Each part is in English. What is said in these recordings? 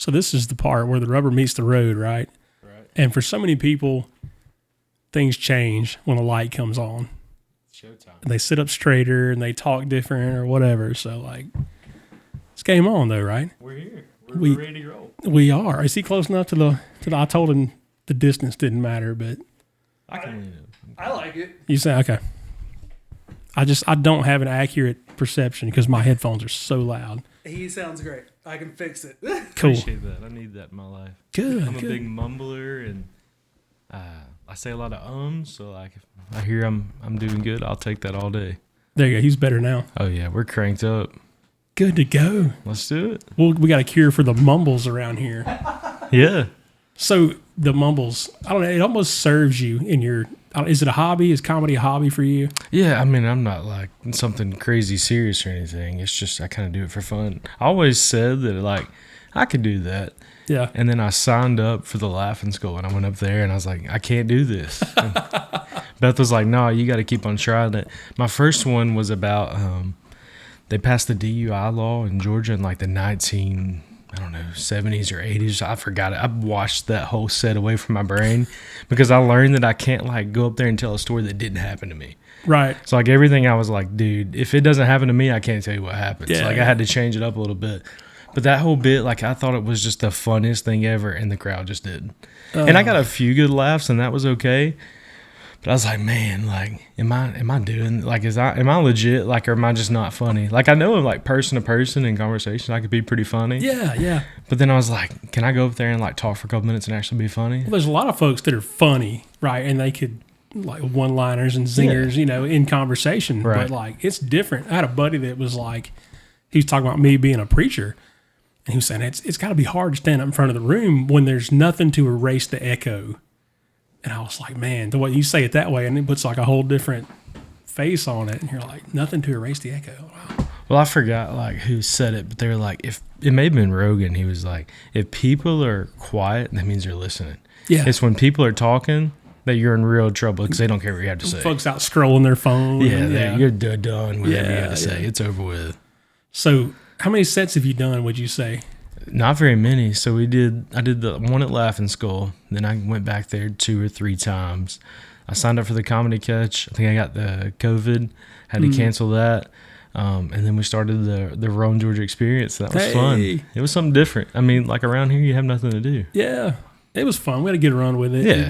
So this is the part where the rubber meets the road, right? Right. And for so many people, things change when a light comes on. It's showtime. And they sit up straighter and they talk different or whatever. So, like, it's game on, though, right? We're here. We're ready to roll. We are. Is he close enough to the? I told him the distance didn't matter, but I can lean it. I like it. you say okay. I don't have an accurate perception because my headphones are so loud. He sounds great. I can fix it. Cool. Appreciate that. I need that in my life. Good. I'm a big mumbler, and I say a lot of ums. So like, if I hear I'm doing good, I'll take that all day. There you go. He's better now. Oh yeah, we're cranked up. Good to go. Let's do it. Well, we got a cure for the mumbles around here. Yeah. So the mumbles, I don't know. It almost serves you in your. Is it a hobby? Is comedy a hobby for you? Yeah, I mean, I'm not like something crazy serious or anything. It's just I kind of do it for fun. I always said that like I could do that. Yeah. And then I signed up for the Laughing Skull, and I went up there, and I was like, I can't do this. Beth was like, no, you got to keep on trying it. My first one was about they passed the DUI law in Georgia in like the 70s or 80s. I forgot it. I washed that whole set away from my brain because I learned that I can't like go up there and tell a story that didn't happen to me. Right. So like everything, I was like, dude, if it doesn't happen to me, I can't tell you what happened. Yeah. So like I had to change it up a little bit. But that whole bit, like I thought it was just the funniest thing ever, and the crowd just did. And I got a few good laughs, and that was okay. But I was like, man, like, am I doing like am I legit, like, or am I just not funny? Like I know like person to person in conversation I could be pretty funny. Yeah. But then I was like, can I go up there and like talk for a couple minutes and actually be funny? Well, there's a lot of folks that are funny, right? And they could like one-liners and zingers, you know, in conversation. Right. But like it's different. I had a buddy that was like, he was talking about me being a preacher. And he was saying, it's got to be hard to stand up in front of the room when there's nothing to erase the echo. And I was like, man, the way you say it that way, and it puts like a whole different face on it. And you're like, nothing to erase the echo. Wow. Well, I forgot like who said it, but they were like, if it may have been Rogan, he was like, if people are quiet, that means you're listening. Yeah. It's when people are talking that you're in real trouble because they don't care what you have to say. Folks out scrolling their phone. Yeah. You're done with whatever you have to say. Yeah. It's over with. So how many sets have you done, would you say? Not very many. So I did the one at Laughing Skull. Then I went back there 2 or 3 times. I signed up for the Comedy Catch. I think I got the COVID, had to cancel that. And then we started the Rome, Georgia experience. That was fun. It was something different. I mean, like around here, you have nothing to do. Yeah. It was fun. We had to get around with it. Yeah.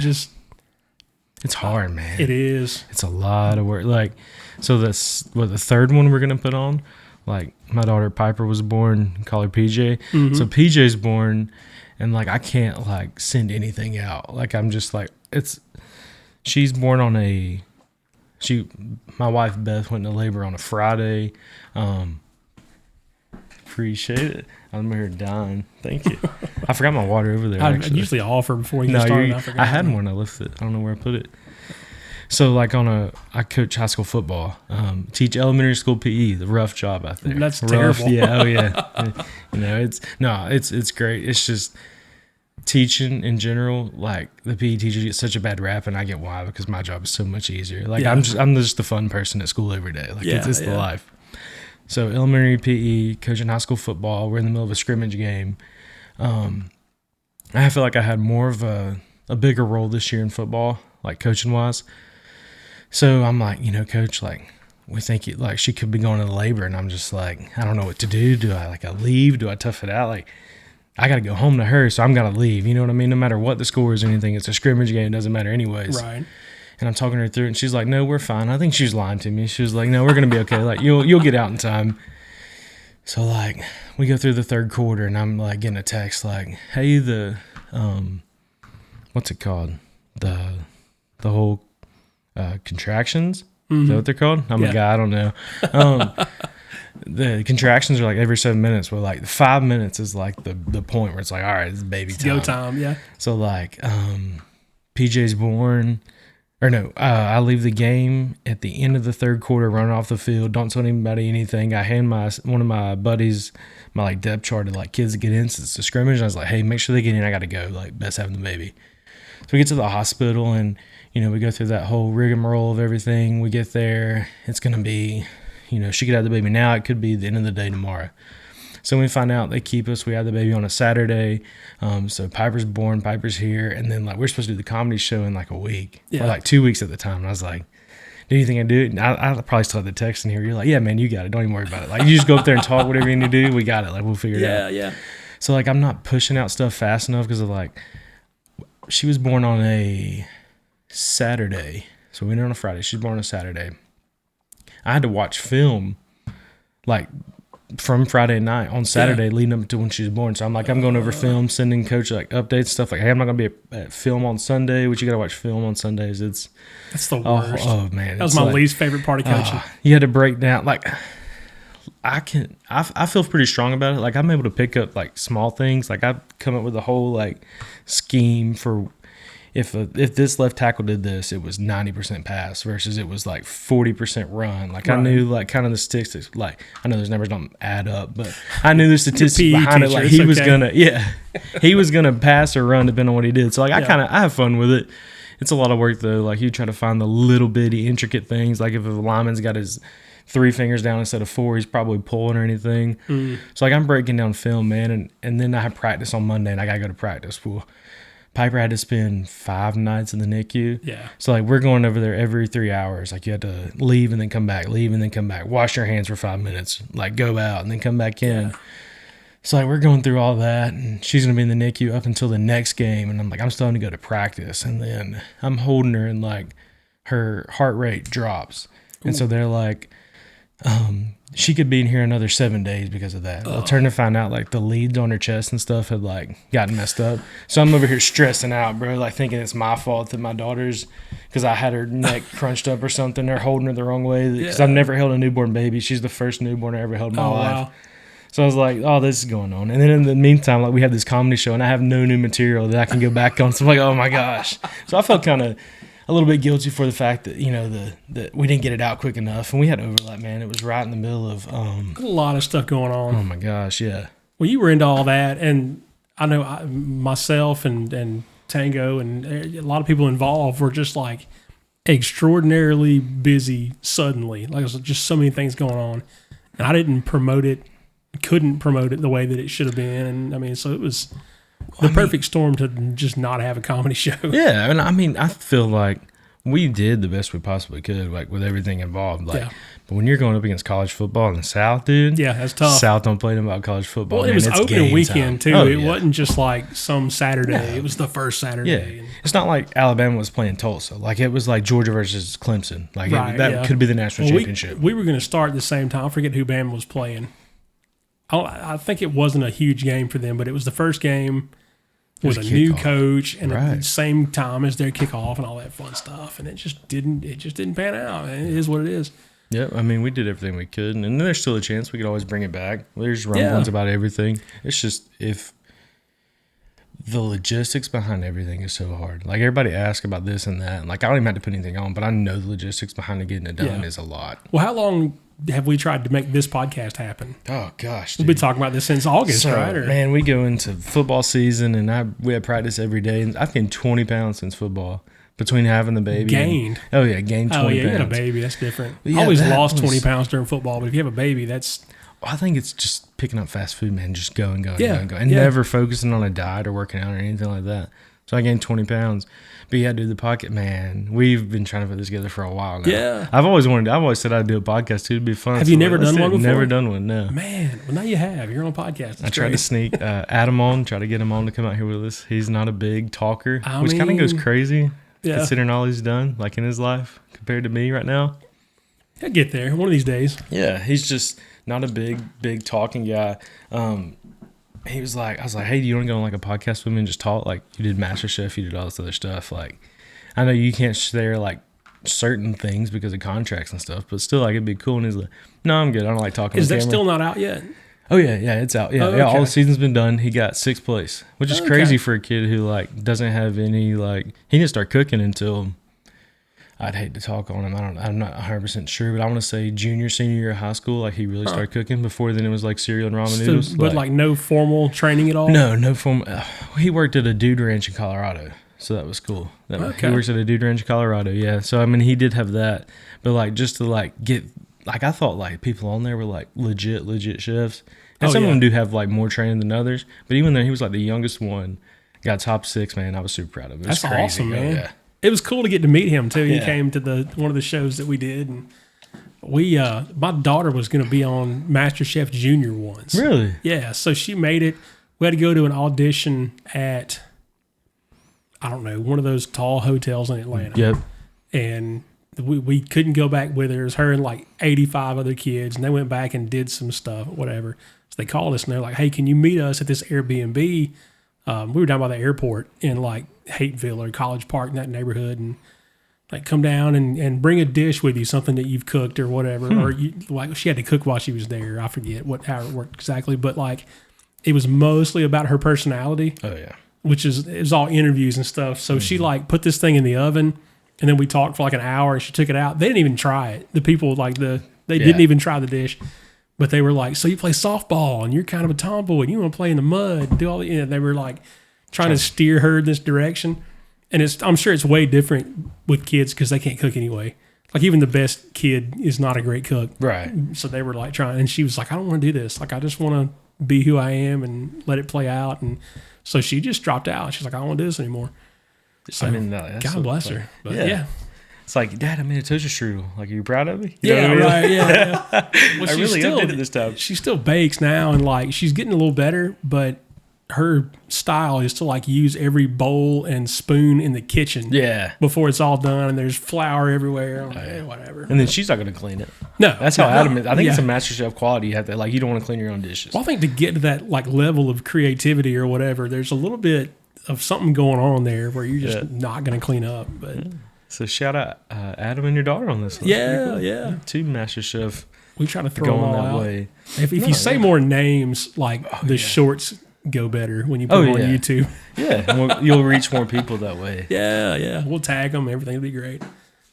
It's hard, man. It is. It's a lot of work. Like, so that's the third one we're going to put on. Like, my daughter Piper was born, call her PJ. Mm-hmm. So PJ's born, and like, I can't like send anything out. Like, I'm just like, she's born on my wife Beth went into labor on a Friday. Appreciate it. I'm here dying. Thank you. I forgot my water over there. I actually. usually offer before you start. I had one. I left it. I don't know where I put it. So like I coach high school football, teach elementary school PE, the rough job out there. That's rough, terrible. Yeah. Oh yeah. You know, it's great. It's just teaching in general. Like the PE teachers get such a bad rap, and I get why, because my job is so much easier. Like I'm just the fun person at school every day. Like it's the life. So elementary PE, coaching high school football. We're in the middle of a scrimmage game. I feel like I had more of a bigger role this year in football, like coaching wise. So I'm like, coach, like, we think she could be going into labor, and I'm just like, I don't know what to do. Do I leave? Do I tough it out? Like, I got to go home to her, so I'm gonna leave. You know what I mean? No matter what the score is or anything, it's a scrimmage game. It doesn't matter anyways. Right. And I'm talking her through it, and she's like, no, we're fine. I think she's lying to me. She was like, no, we're gonna be okay. Like, you'll get out in time. So like, we go through the third quarter, and I'm like getting a text like, hey, what's it called? The whole contractions. Is that what they're called? I'm a guy, I don't know. The contractions are like every 7 minutes, where like the 5 minutes is like the point where it's like, all right, it's baby time. Go time, yeah. So like PJ's born, or no, I leave the game at the end of the third quarter, running off the field, don't tell anybody anything. I hand one of my buddies my like depth chart of like kids that get in, since it's a scrimmage. I was like, hey, make sure they get in, I gotta go, like best having the baby. So we get to the hospital, and we go through that whole rigmarole of everything. We get there. It's going to be, she could have the baby now. It could be the end of the day tomorrow. So we find out they keep us. We have the baby on a Saturday. So Piper's born, Piper's here. And then like we're supposed to do the comedy show in like a week or like 2 weeks at the time. And I was like, do you think I do it? And I probably still have the text in here. You're like, yeah, man, you got it. Don't even worry about it. Like you just go up there and talk whatever you need to do. We got it. Like we'll figure it out. Yeah. So like I'm not pushing out stuff fast enough because of like she was born on a Saturday. So we went on a Friday. She's born on a Saturday. I had to watch film like from Friday night on Saturday leading up to when she was born. So I'm like, I'm going over film, sending coach like updates, stuff like, hey, I'm not going to be at film on Sunday. What you got to watch film on Sundays. That's the worst. Oh man. That was my least favorite part of coaching. You had to break down like I feel pretty strong about it. Like I'm able to pick up like small things. Like I've come up with a whole like scheme for if this left tackle did this, it was 90% pass versus it was like 40% run. Like I knew like kind of the statistics. Like I know those numbers don't add up, but I knew the statistics behind it. Like he was gonna pass or run depending on what he did. So like I have fun with it. It's a lot of work though. Like you try to find the little bitty intricate things. Like if a lineman's got his 3 fingers down instead of 4, he's probably pulling or anything. So like I'm breaking down film, man, and then I have practice on Monday and I gotta go to practice. Well, Piper had to spend 5 nights in the NICU. Yeah. So like we're going over there every 3 hours. Like you had to leave and then come back, wash your hands for 5 minutes, like go out and then come back in. Yeah. So like we're going through all that and she's going to be in the NICU up until the next game. And I'm like, I'm still going to go to practice. And then I'm holding her and like her heart rate drops. Ooh. And so they're like, she could be in here another 7 days because of that. I'll turn to find out like the leads on her chest and stuff had like gotten messed up. So I'm over here stressing out, bro, like thinking it's my fault that my daughter's because I had her neck crunched up or something. They're holding her the wrong way because I've never held a newborn baby. She's the first newborn I ever held in my life. Wow. So I was like, oh, this is going on. And then in the meantime, like we have this comedy show and I have no new material that I can go back on. So I'm like, oh my gosh. So I felt kind of a little bit guilty for the fact that, you know, that we didn't get it out quick enough. And we had overlap, man. It was right in the middle of a lot of stuff going on. Oh my gosh, yeah. Well, you were into all that, and I know myself and Tango and a lot of people involved were just like extraordinarily busy suddenly. Like there's just so many things going on. And I didn't promote it, couldn't promote it the way that it should have been. And I mean, so it was the perfect storm to just not have a comedy show. Yeah, and I mean, I feel like we did the best we possibly could, like with everything involved. Like, but when you're going up against college football in the South, dude, that's tough. South don't play about college football. Well, it was opening weekend too. It wasn't just like some Saturday. No. It was the first Saturday. Yeah, it's not like Alabama was playing Tulsa. Like it was like Georgia versus Clemson. Like that could be the national championship. We were going to start at the same time. I forget who Bama was playing. I think it wasn't a huge game for them, but it was the first game with a new coach and at the same time as their kickoff and all that fun stuff, and it just didn't pan out. And it is what it is. Yeah, I mean, we did everything we could, and there's still a chance we could always bring it back. There's rumblings about everything. It's just if the logistics behind everything is so hard. Like everybody asks about this and that. Like I don't even have to put anything on, but I know the logistics behind it getting it done is a lot. Well, how long have we tried to make this podcast happen? Oh gosh, dude. We've been talking about this since August, right? Man, we go into football season and we have practice every day, and I've gained 20 pounds since football between having the baby. Gained? Gained 20 pounds. You got a baby, that's different. I always lost 20 pounds during football, but if you have a baby, that's... I think it's just picking up fast food, man. Just go and go and go. And never focusing on a diet or working out or anything like that. So I gained 20 pounds. But yeah, dude, the podcast, man, we've been trying to put this together for a while now. Yeah. I've always said I'd do a podcast too. It'd be fun. Have you never done one before? Never done one, no. Man, well now you have. You're on a podcast. I tried to sneak Adam on, try to get him on to come out here with us. He's not a big talker, which kind of goes crazy considering all he's done, like in his life, compared to me right now. He'll get there one of these days. Yeah, he's just not a big talking guy. I was like, hey, do you want to go on like a podcast with me and just talk? Like you did MasterChef, you did all this other stuff. Like I know you can't share like certain things because of contracts and stuff, but still like it'd be cool. And he's like, no, I'm good. I don't like talking. Is that still not out yet? Oh yeah, it's out. Yeah, all the season's been done. He got 6th place, which is crazy for a kid who like doesn't have any like he didn't start cooking until I'd hate to talk on him. I'm not 100% sure, but I want to say junior, senior year of high school, like he really started cooking. Before then it was like cereal and ramen noodles. But like no formal training at all? No formal. He worked at a dude ranch in Colorado, so that was cool. He works at a dude ranch in Colorado, yeah. So I mean he did have that, but like just to like get, like I thought like people on there were like legit chefs. And Oh, some of yeah. them do have like more training than others. But even though he was like the youngest one, got top 6, man, I was super proud of him. It was That's crazy. awesome, Oh, man. yeah. It was cool to get to meet him too. He Yeah. came to one of the shows that we did, and my daughter was going to be on MasterChef Junior once. Really? Yeah, so she made it. We had to go to an audition at, I don't know, one of those tall hotels in Atlanta. Yep. And we couldn't go back with her. It was her and like 85 other kids, and they went back and did some stuff, whatever. So they called us, and they're like, hey, can you meet us at this Airbnb? We were down by the airport in like Hateville or College Park in that neighborhood, and like come down and bring a dish with you, something that you've cooked or whatever. Or like she had to cook while she was there. I forget how it worked exactly, but like it was mostly about her personality. Oh, yeah. Which is it was all interviews and stuff. So she like put this thing in the oven, and then we talked for like an hour, and she took it out. They didn't even try it. The people like they didn't even try the dish, but they were like, "So you play softball, and you're kind of a tomboy, and you want to play in the mud, and do all." They were like trying to steer her in this direction, and I'm sure it's way different with kids because they can't cook anyway. Like even the best kid is not a great cook, Right. so they were like trying, and she was like, "I don't want to do this. Like I just want to be who I am and let it play out." And so she just dropped out. She's like, "I don't want to do this anymore." So I mean, that's God so bless funny. her. But yeah. It's like, Dad, I made a toaster strudel. Like, are you proud of me? You Yeah, know what I mean? right. Yeah. Well, I she's really still- did it this time. She still bakes now, and like she's getting a little better, but her style is to like use every bowl and spoon in the kitchen Yeah. before it's all done, and there's flour everywhere. I'm like, whatever. And then she's not going to clean it. No, That's how no, Adam is. I think it's a yeah. MasterChef quality. You have to, like, you don't want to clean your own dishes. Well, I think to get to that like level of creativity or whatever, there's a little bit of something going on there where you're just not going to clean up. But So shout out Adam and your daughter on this one. yeah, Pretty yeah, cool. 2 MasterChef we try to throw them going all that out. way. If you say more names, like the shorts go better when you put them on yeah. YouTube. Yeah, and you'll reach more people that way. Yeah. We'll tag them. Everything will be great.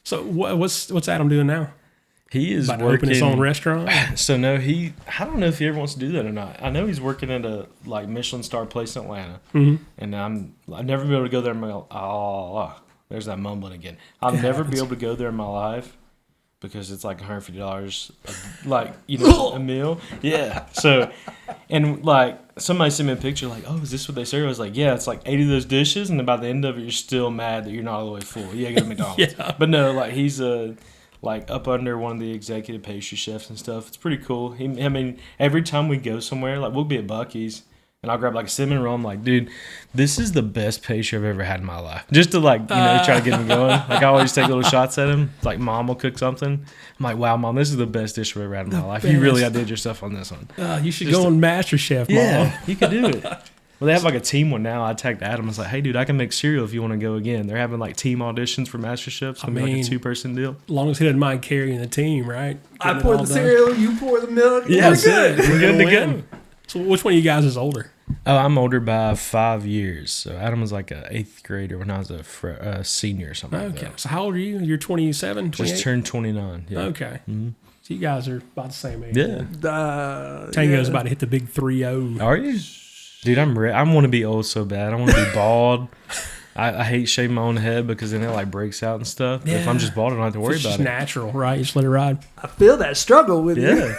So what's Adam doing now? He is About to open his own restaurant? So no, I don't know if he ever wants to do that or not. I know he's working at a like Michelin star place in Atlanta, and I've never been able to go there in my there's that mumbling again. I'll never be able to go there in my life because it's like $150, like a meal. Yeah. So, and like somebody sent me a picture like, oh, is this what they serve? I was like, yeah, it's like 80 of those dishes, and then by the end of it, you're still mad that you're not all the way full. Yeah, go to McDonald's. Yeah. But no, like he's like up under one of the executive pastry chefs and stuff. It's pretty cool. I mean, every time we go somewhere, like we'll be at Buc-ee's and I'll grab like a cinnamon roll. I'm like, dude, this is the best pastry I've ever had in my life. Just to like, try to get him going. Like I always take little shots at him. It's like Mom will cook something. I'm like, wow, Mom, this is the best dish I've ever had in my life. You really outdid yourself on this one. You should go on MasterChef, Mom. Yeah, you could do it. Well, they have like a team one now. I tagged Adam. I was like, hey, dude, I can make cereal if you want to go again. They're having like team auditions for MasterChef. It's going to be like a 2-person deal. As long as he doesn't mind carrying the team, right? I Getting it pour all the done. cereal, you pour the milk. Yeah, We're that's good. it. We're good to go. Win. So which one of you guys is older? Oh, I'm older by 5 years. So Adam was like an 8th grader when I was a senior or something like Okay. that. So how old are you? You're 27, 28? Just turned 29. Yeah. Okay. So you guys are about the same age. Yeah. Tango's about to hit the big 3-0. Are you? Dude, I'm ready. I want to be old so bad. I want to be bald. I hate shaving my own head because then it like breaks out and stuff. But if I'm just bald, I don't have to worry It's about just it. natural, right? You just let it ride. I feel that struggle with you. Yeah.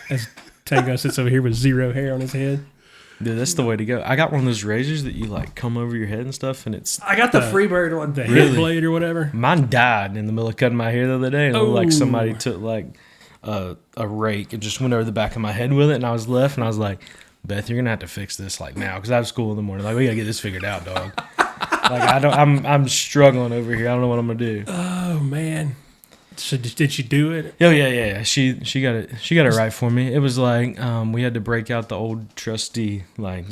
As Tango sits over here with 0 hair on his head. Dude, that's the way to go. I got one of those razors that you like comb over your head and stuff, and it's I got the Freebird one. The Really? head blade or whatever. mine died in the middle of cutting my hair the other day, and it looked like Oh. somebody took like a rake and just went over the back of my head with it, and I was left, and I was like, Beth, you're gonna have to fix this like now because I have school in the morning. Like we gotta get this figured out, dog. Like I'm struggling over here. I don't know what I'm gonna do. Oh, man. So did she do it? Oh yeah. She got it right for me. It was like we had to break out the old trusty like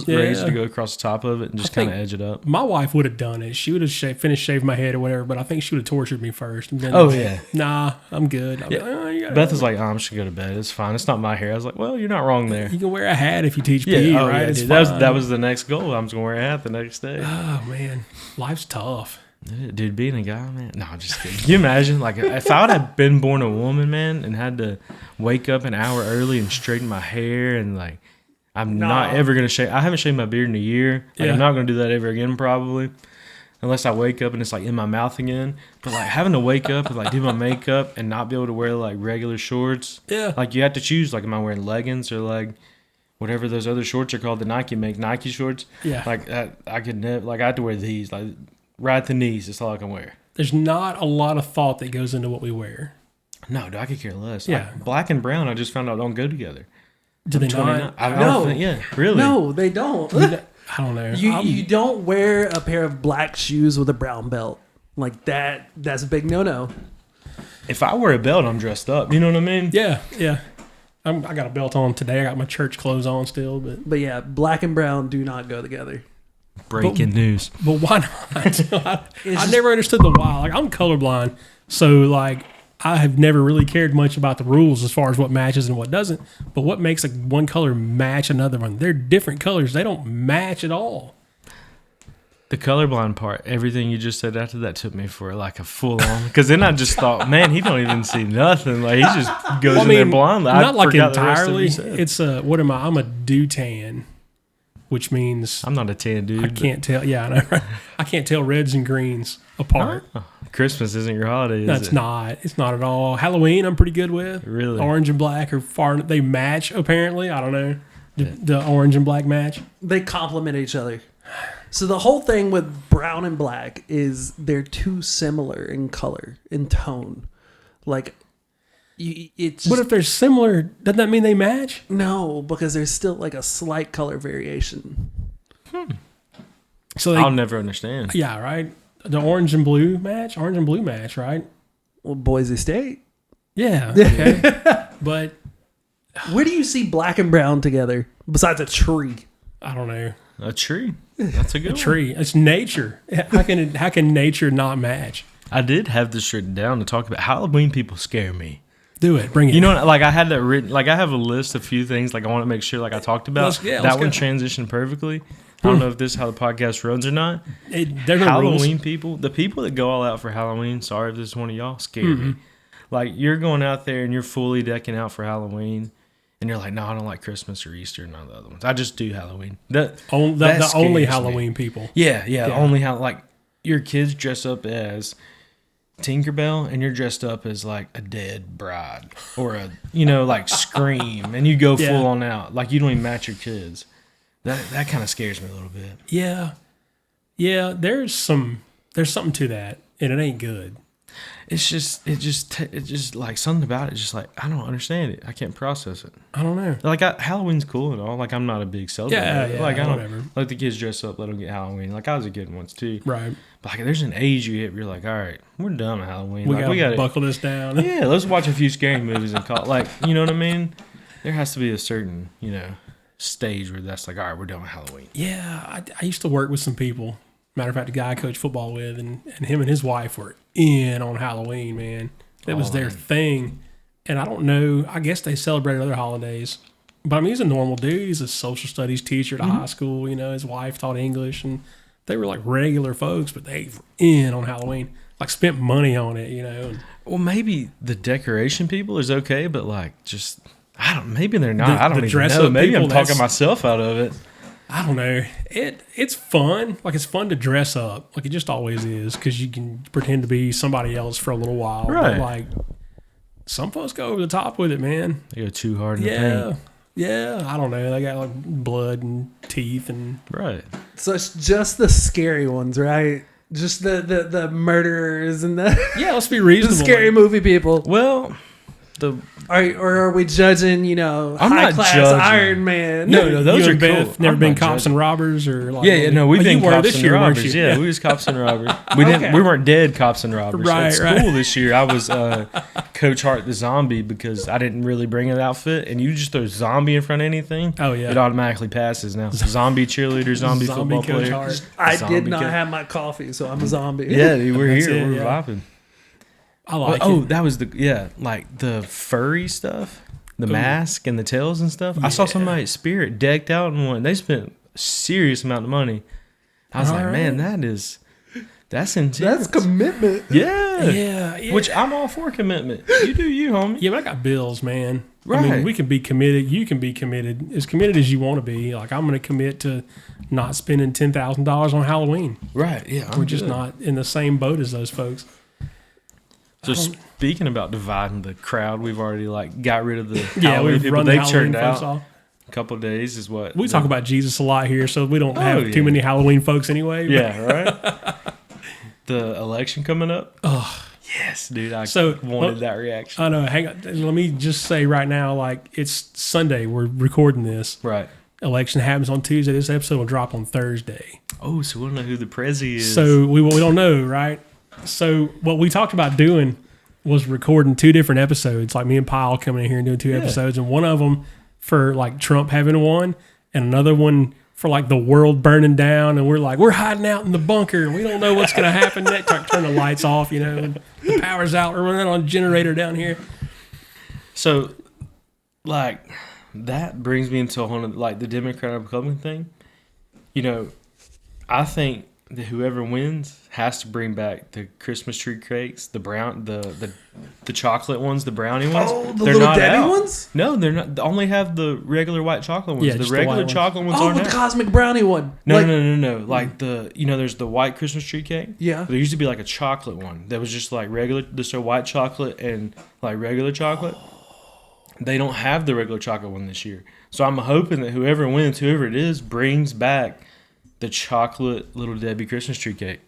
razor to go across the top of it and just kind of edge it up. My wife would have done it. She would have finished shaving my head or whatever, but I think she would have tortured me first. And then, Oh, yeah. Nah, I'm good. I'm like, you gotta- Beth was like, I'm just gonna go to bed. It's fine. It's not my hair. I was like, well, you're not wrong there. You can wear a hat if you teach Yeah, PE, oh, right? yeah, It's dude. fine. That was the next goal. I was gonna wear a hat the next day. Oh, man. Life's tough. Dude, being a guy, man. No, I'm just kidding. Can you imagine? Like, if I would have been born a woman, man, and had to wake up an hour early and straighten my hair, and like, I'm not ever gonna shave. I haven't shaved my beard in a year. Like, Yeah. I'm not gonna do that ever again, probably, unless I wake up and it's like in my mouth again. But like having to wake up and like do my makeup and not be able to wear like regular shorts. Yeah. Like you have to choose. Like, am I wearing leggings or like, whatever those other shorts are called that Nike make, Nike shorts. Yeah. Like I could never, like I have to wear these, like right at the knees. That's all I can wear. There's not a lot of thought that goes into what we wear. No, dude, I could care less. Yeah. Like, black and brown, I just found out don't go together. Do they 29. not? I No. don't think, yeah, really. No, they don't. I don't know. You don't wear a pair of black shoes with a brown belt like that. That's a big no. If I wear a belt, I'm dressed up. You know what I mean? Yeah. I got a belt on today. I got my church clothes on still, But yeah, black and brown do not go together. Breaking news. but why not? I never understood the why. Like, I'm colorblind, so like I have never really cared much about the rules as far as what matches and what doesn't. But what makes like one color match another one? They're different colors. They don't match at all. The colorblind part, everything you just said after that took me for like a full on. Because then I just thought, man, he don't even see nothing. Like he just goes in there blindly. Not like forgot the rest of what entirely. he said. It's what am I? I'm a do-tan, which means I'm not a tan dude. I can't tell. Yeah, I know. Right? I can't tell reds and greens apart. Christmas isn't your holiday, is That's it? not. It's not at all. Halloween, I'm pretty good with. Really? Orange and black are far. They match apparently. I don't know. The orange and black match. They complement each other. So the whole thing with brown and black is they're too similar in color, in tone. Like, it's But if they're similar, doesn't that mean they match? no, because there's still like a slight color variation. So they, I'll never understand. yeah, right. The orange and blue match, right? Well, Boise State. Yeah. Okay. But Where do you see black and brown together besides a tree? I don't know. A tree. That's a good A one. tree. It's nature. How can nature not match? I did have this written down to talk about. Halloween people scare me. Do it. Bring it. You know, like I had that written. Like I have a list of few things. Like I want to make sure, like I talked about. Let's that one go. transitioned perfectly. I don't know if this is how the podcast runs or not. There's no Halloween rules. people, the people that go all out for Halloween. Sorry if this is one of y'all. Scare me. Like you're going out there and you're fully decking out for Halloween. And you're like, no, I don't like Christmas or Easter, none of the other ones. I just do Halloween. That The scares only me. Halloween people. Yeah. Only how like your kids dress up as Tinkerbell, and you're dressed up as like a dead bride or a like Scream, and you go Yeah. full on out like you don't even match your kids. That kind of scares me a little bit. Yeah. There's something to that, and it ain't good. It's just like something about it. Just like I don't understand it. I can't process it. I don't know. Like Halloween's cool and all. Like I'm not a big celebrator. Yeah, like I don't whatever. like the kids dress up. Let them get Halloween. Like I was a kid once too. Right. But like there's an age you hit where you're like, all right, we're done with Halloween. We Like, gotta buckle this down. Yeah, let's watch a few scary movies and call. Like you know what I mean? There has to be a certain stage where that's like, all right, we're done with Halloween. Yeah, I used to work with some people. Matter of fact, the guy I coached football with, and him and his wife were in on Halloween, man. That was their thing. And I don't know, I guess they celebrated other holidays. But I mean, he's a normal dude. He's a social studies teacher at high school. His wife taught English, and they were like regular folks, but they were in on Halloween. Like spent money on it, And Well, maybe the decoration people is okay, but like just I don't. Maybe they're not. I don't even dress know. up Maybe people, I'm talking that's- myself out of it. I don't know. It's fun. Like it's fun to dress up. Like it just always is because you can pretend to be somebody else for a little while. Right. But like some folks go over the top with it, man. They go too hard in the paint. Yeah. I don't know. They got like blood and teeth and Right. So it's just the scary ones, right? Just the murderers and the, let's be the reasonable. scary movie people. Well, Or are we judging, I'm high not class judging. Iron Man? No, those You are and Beth cool. never I'm been not cops judging. and robbers or like Yeah. We've been you were cops this and year, weren't robbers. you? Yeah, we was cops and robbers. We didn't. Okay. We weren't dead cops and robbers. Right, At school right. this year, I was Coach Hart the zombie because I didn't really bring an outfit, and you just throw zombie in front of anything. Oh, yeah. it automatically passes now. Zombie cheerleader, zombie football Coach player. Hart. I Zombie did not kid. have my coffee, so I'm a zombie. Yeah, dude, we're That's here. it, We're yeah. vibing. I like Oh, it. that was like the furry stuff, the mask and the tails and stuff. I saw somebody at Spirit decked out in one. They spent a serious amount of money. I was like, man, that's intense. That's commitment. Yeah. Yeah. Which I'm all for commitment. You do you, homie. Yeah, but I got bills, man. I Right. mean, we can be committed. You can be committed as you want to be. Like, I'm going to commit to not spending $10,000 on Halloween. Right. Yeah. We're just not in the same boat as those folks. So speaking about dividing the crowd, we've already got rid of the Yeah, Halloween we've people. run the They've Halloween turned folks out. off. A couple of days is what We talk about Jesus a lot here, so we don't have too many Halloween folks anyway. Yeah, right? The election coming up. Oh, yes, dude. I So, wanted that reaction. I know. Hang on. Let me just say right now, like, it's Sunday. We're recording this. Right. Election happens on Tuesday. This episode will drop on Thursday. Oh, so we don't know who the prezi is. So we don't know, right? So what we talked about doing was recording 2 different episodes, like me and Pyle coming in here and doing 2 episodes, and one of them for like Trump having won, and another one for like the world burning down, and we're hiding out in the bunker, and we don't know what's going to happen next. Like, turn the lights off, and the power's out. We're running on a generator down here. So, like, that brings me into like the Democrat and Republican thing. I think that whoever wins has to bring back the Christmas tree cakes, the brown, the chocolate ones, the brownie ones. Oh, the they're little not Debbie out. ones? No, they're not. They only have the regular white chocolate ones. Yeah, the just the regular white chocolate ones Oh, aren't with the out. cosmic brownie one. No, Like, no. Like there's the white Christmas tree cake. Yeah. There used to be like a chocolate one that was just like regular, just a white chocolate and like regular chocolate. They don't have the regular chocolate one this year. So I'm hoping that whoever wins, whoever it is, brings back the chocolate Little Debbie Christmas tree cake.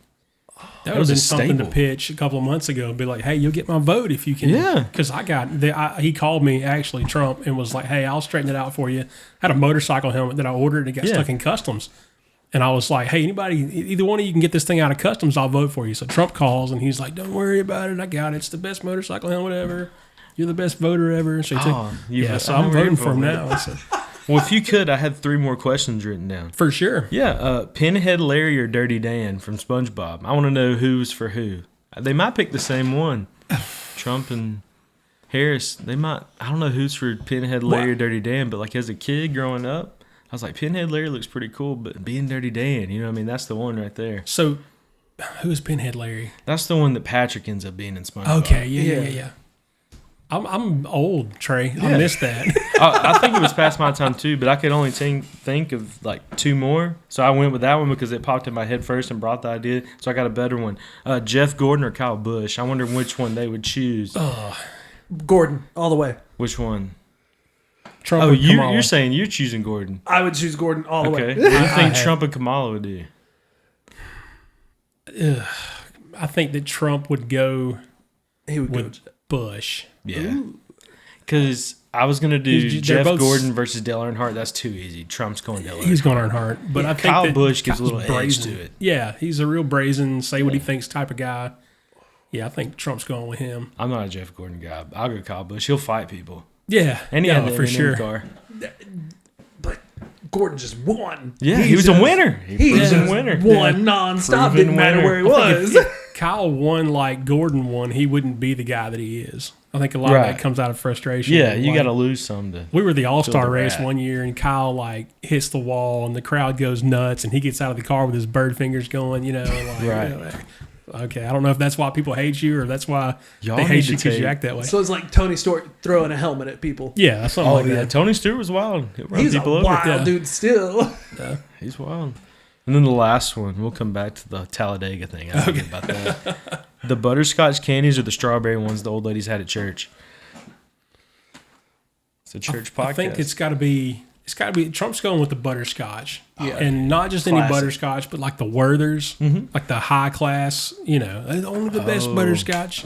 That would have was a been something to staple. pitch a couple of months ago and be like, hey, you'll get my vote if you can. Yeah. Because he called me, actually, Trump, and was like, hey, I'll straighten it out for you. I had a motorcycle helmet that I ordered and it got stuck in customs. And I was like, hey, either one of you can get this thing out of customs, I'll vote for you. So Trump calls and he's like, don't worry about it. I got it. It's the best motorcycle helmet ever. You're the best voter ever. So so I'm voting for him now. So. Well, if you could, I had 3 more questions written down. For sure. Yeah, Pinhead Larry or Dirty Dan from SpongeBob. I want to know who's for who. They might pick the same one. Trump and Harris. They might. I don't know who's for Pinhead Larry or Dirty Dan, but like as a kid growing up, I was like, Pinhead Larry looks pretty cool, but being Dirty Dan, you know what I mean? That's the one right there. So who's Pinhead Larry? That's the one that Patrick ends up being in SpongeBob. Okay, yeah. I'm old, Trey. I missed that. I think it was past my time too, but I could only think of like 2 more. So I went with that one because it popped in my head first and brought the idea. So I got a better one. Jeff Gordon or Kyle Busch. I wonder which one they would choose. Gordon, all the way. Which one? Trump Oh, and Kamala. you're saying you're choosing Gordon. I would choose Gordon all the Okay. way. What do you think Trump and Kamala would do? I think that Trump would go He would go. with Bush. Yeah. Because I was going to do They're Jeff both- Gordon versus Dale Earnhardt. That's too easy. Trump's going Dale Earnhardt. He's going Earnhardt, but I think Kyle that Busch gives a Kyle's little edge to it. Yeah, he's a real brazen, say what he thinks type of guy. Yeah, I think Trump's going with him. I'm not a Jeff Gordon guy. I'll go Kyle Busch. He'll fight people. Yeah, And he had the for M&M sure. car. But Gordon just won. Yeah, he was a winner. He was a just winner. won nonstop. Proven Didn't matter winner. where he was. Kyle won like Gordon won. He wouldn't be the guy that he is. I think a lot of Right. that comes out of frustration. Yeah, you Like, got to lose some to. We were the All-Star the race rat. one year, and Kyle like hits the wall, and the crowd goes nuts, and he gets out of the car with his bird fingers going. Right. Okay, I don't know if that's why people hate you, or that's why Y'all they need hate to you because you take- act that way. So it's like Tony Stewart throwing a helmet at people. Yeah, that's something Oh, like yeah. that. Tony Stewart was wild. He'll run He's a people over. wild Yeah. dude still. He's wild. And then the last one, we'll come back to the Talladega thing. I forget about that. The butterscotch candies or the strawberry ones the old ladies had at church. It's a church podcast. I think it's got to be. Trump's going with the butterscotch, Yeah. and not just any Classic. butterscotch, but like the Werther's, like the high class. Only the best Oh. butterscotch.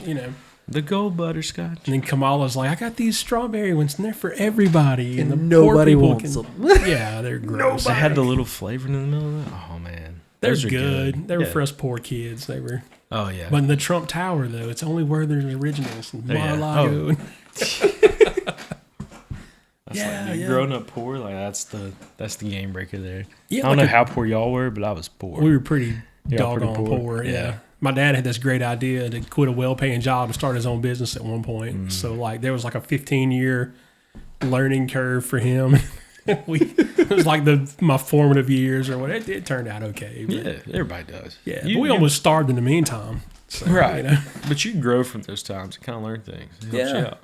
the gold butterscotch. And then Kamala's like, I got these strawberry ones, and they're for everybody. And the nobody poor people wants them. Yeah, they're gross. They had the little flavor in the middle of that. Oh man, They're Those are good. They were Yeah. for us poor kids. They were. Oh yeah. But in the Trump Tower, though, it's only Werther's Originals and Oh, yeah. Mar-a-Lago. Oh. That's Yeah, like me yeah. growing up poor. Like that's the game breaker there. Yeah, I don't like know how poor y'all were, but I was poor. We were pretty Yeah, doggone pretty poor. poor. Yeah. Yeah. My dad had this great idea to quit a well-paying job and start his own business at one point. So like there was like a 15-year learning curve for him. It was like my formative years or whatever. It turned out okay. But Yeah, everybody does. yeah, You- but we you- almost starved in the meantime. So, Right. you know. But you grow from those times and kind of learn things. It helps Yeah. you out.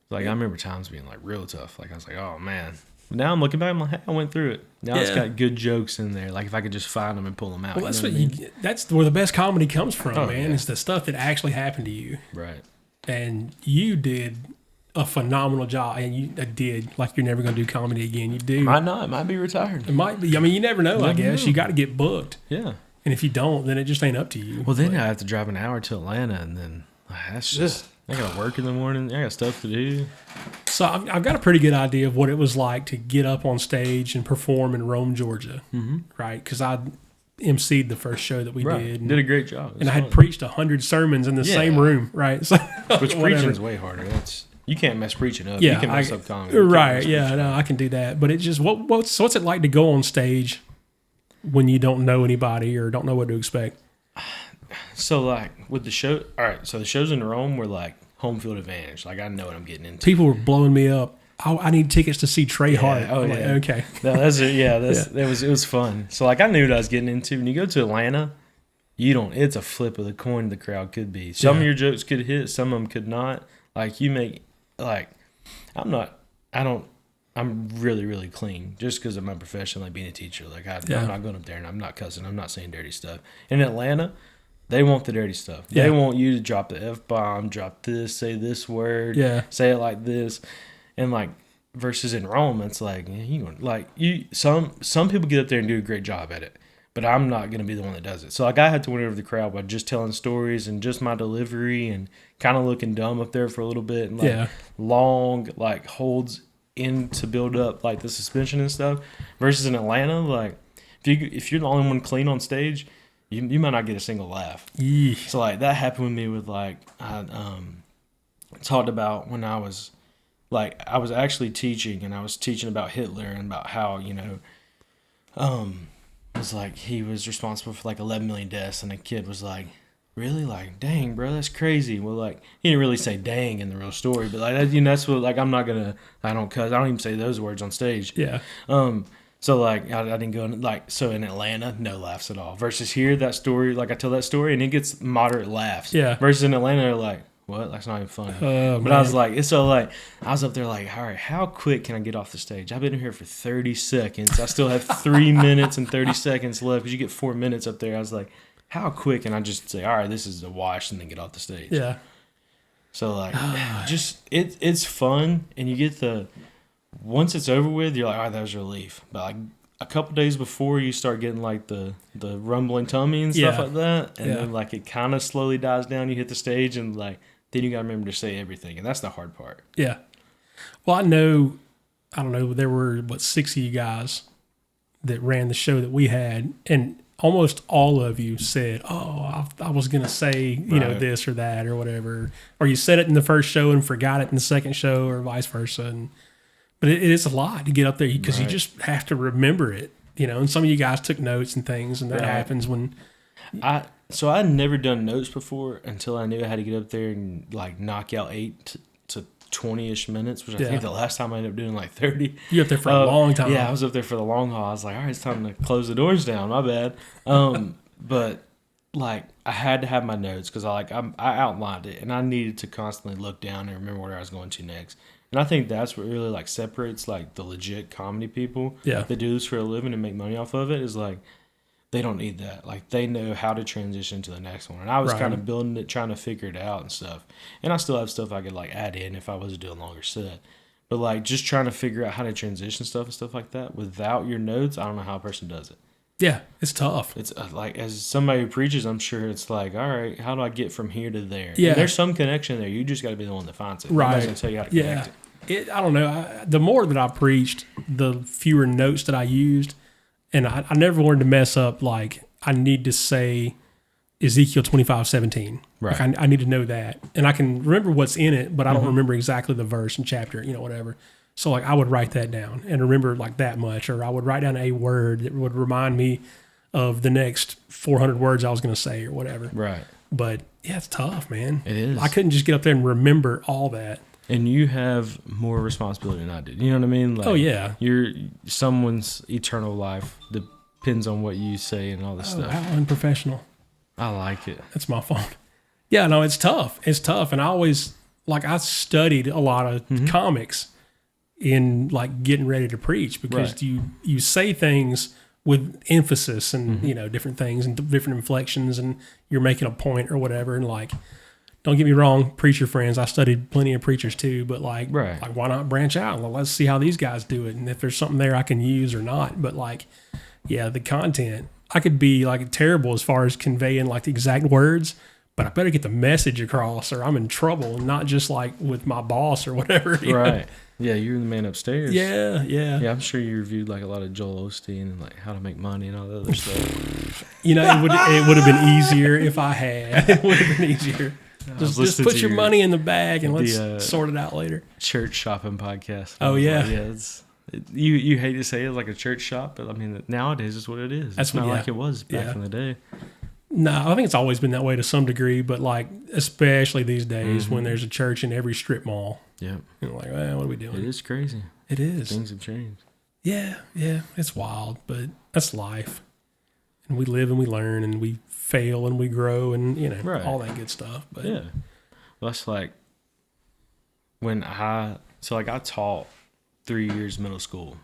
Like I remember times being like real tough. Like I was like, oh man. But now I'm looking back. I'm like, hey, I went through it. Now it's Yeah. got good jokes in there. Like if I could just find them and pull them out. Well, that's know what I mean? that's where the best comedy comes from, Oh, man. yeah. It's the stuff that actually happened to you. Right. And you did a phenomenal job, and you did. Like you're never going to do comedy again. You do. Might not. Might be retired. It might be. I mean, you never know. I guess know. you got to get booked. Yeah. And if you don't, then it just ain't up to you. Well, then I have to drive an hour to Atlanta, and then that's just. I got to work in the morning. I got stuff to do. So I've got a pretty good idea of what it was like to get up on stage and perform in Rome, Georgia, right? Because I emceed the first show that we did. And did a great job. And I had preached 100 sermons in the same room, right? So, which preaching's way harder. You can't mess preaching up. Yeah, you can mess up comedy. Right, yeah, no, I can do that. But it just, what's it like to go on stage when you don't know anybody or don't know what to expect? So, like, with the show, all right, so the shows in Rome were like home field advantage. Like, I know what I'm getting into. People were blowing me up. I need tickets to see Trey Hart. Oh, yeah. Like, okay. No, it was fun. So, like, I knew what I was getting into. When you go to Atlanta, it's a flip of the coin the crowd could be. Some of your jokes could hit, some of them could not. Like, I'm really, really clean just because of my profession, like being a teacher. Like, I'm not going up there and I'm not cussing. I'm not saying dirty stuff. In Atlanta, they want the dirty stuff. They want you to drop the F-bomb, drop this, say this word, say it like this. And, like, versus in Rome, it's like, some people get up there and do a great job at it. But I'm not going to be the one that does it. So, like, I had to win over the crowd by just telling stories and just my delivery and kind of looking dumb up there for a little bit. And, like, long, like, holds in to build up, like, the suspension and stuff. Versus in Atlanta, like, if you're the only one clean on stage, you might not get a single laugh. So, like, that happened with me with, like, I talked about when I was actually teaching, and I was teaching about Hitler and about how, was like he was responsible for like 11 million deaths, and a kid was like, really? Like, dang, bro, that's crazy. Well, like, he didn't really say dang in the real story, but like, that's what, like, I don't cuss. I don't even say those words on stage. Yeah. So, like, I didn't go in, like, so in Atlanta, no laughs at all. Versus here, that story, like, I tell that story and it gets moderate laughs. Yeah. Versus in Atlanta, they're like, what? That's not even funny. But I was like, I was up there like, all right, how quick can I get off the stage? I've been here for 30 seconds. I still have 3 minutes and 30 seconds left because you get 4 minutes up there. I was like, how quick can I just say, all right, this is a wash, and then get off the stage? Yeah. So, like, it's fun, and you get once it's over with, you're like, all right, that was relief. But, like, a couple days before, you start getting, like, the rumbling tummy and stuff like that. And then, like, it kind of slowly dies down. You hit the stage, and, like, then you got to remember to say everything. And that's the hard part. Yeah. Well, I don't know, there were, 6 of you guys that ran the show that we had. And almost all of you said, oh, I was going to say, this or that or whatever. Or you said it in the first show and forgot it in the second show or vice versa. But it is a lot to get up there because you just have to remember it, and some of you guys took notes and things, and that happens when... So I'd never done notes before until I knew I had to get up there and, like, knock out 8 to 20-ish minutes, which I think the last time I ended up doing, like, 30. You were up there for a long time. Yeah, I was up there for the long haul. I was like, all right, it's time to close the doors down. My bad. But, like, I had to have my notes because I outlined it, and I needed to constantly look down and remember where I was going to next. And I think that's what really, like, separates, like, the legit comedy people that do this for a living and make money off of it is, like, they don't need that. Like, they know how to transition to the next one. And I was kind of building it, trying to figure it out and stuff. And I still have stuff I could, like, add in if I was doing a longer set. But, like, just trying to figure out how to transition stuff and stuff like that without your notes, I don't know how a person does it. Yeah, it's tough. It's like, as somebody who preaches, I'm sure it's like, all right, how do I get from here to there? Yeah. And there's some connection there. You just got to be the one that finds it. Nobody's going to tell you how to connect it. I don't know. The more that I preached, the fewer notes that I used. And I never wanted to mess up, like, I need to say Ezekiel 25:17. Right. Like, I need to know that. And I can remember what's in it, but I don't remember exactly the verse and chapter, whatever. So, like, I would write that down and remember, like, that much. Or I would write down a word that would remind me of the next 400 words I was going to say or whatever. Right. But, yeah, it's tough, man. It is. I couldn't just get up there and remember all that. And you have more responsibility than I did. You know what I mean? Like, yeah. You're someone's eternal life depends on what you say and all this stuff. How unprofessional. I like it. That's my fault. Yeah, no, it's tough. It's tough. And I always, like, I studied a lot of comics in, like, getting ready to preach because you say things with emphasis and, different things and different inflections and you're making a point or whatever. And, like, don't get me wrong, preacher friends. I studied plenty of preachers too, but like Right. why not branch out? Well, let's see how these guys do it, and if there's something there I can use or not. But like, yeah, the content, I could be like terrible as far as conveying like the exact words, but I better get the message across, or I'm in trouble, and not just like with my boss or whatever. you know? Right. Yeah, you're the man upstairs. Yeah, yeah. Yeah, I'm sure you reviewed like a lot of Joel Osteen and like how to make money and all that other stuff. You know, it would have been easier if I had. It would have been easier. Just put your money in the bag and let's sort it out later. Church shopping podcast. Oh yeah, yeah. You hate to say it like a church shop, but I mean nowadays it's what it is. It's not like it was back in the day. No, I think it's always been that way to some degree, but like especially these days when there's a church in every strip mall. Yeah, like, well, what are we doing? It is crazy. It is. Things have changed. Yeah, it's wild, but that's life. And we live and we learn and we fail and we grow and all that good stuff. But yeah, well, that's like when I taught 3 years middle school,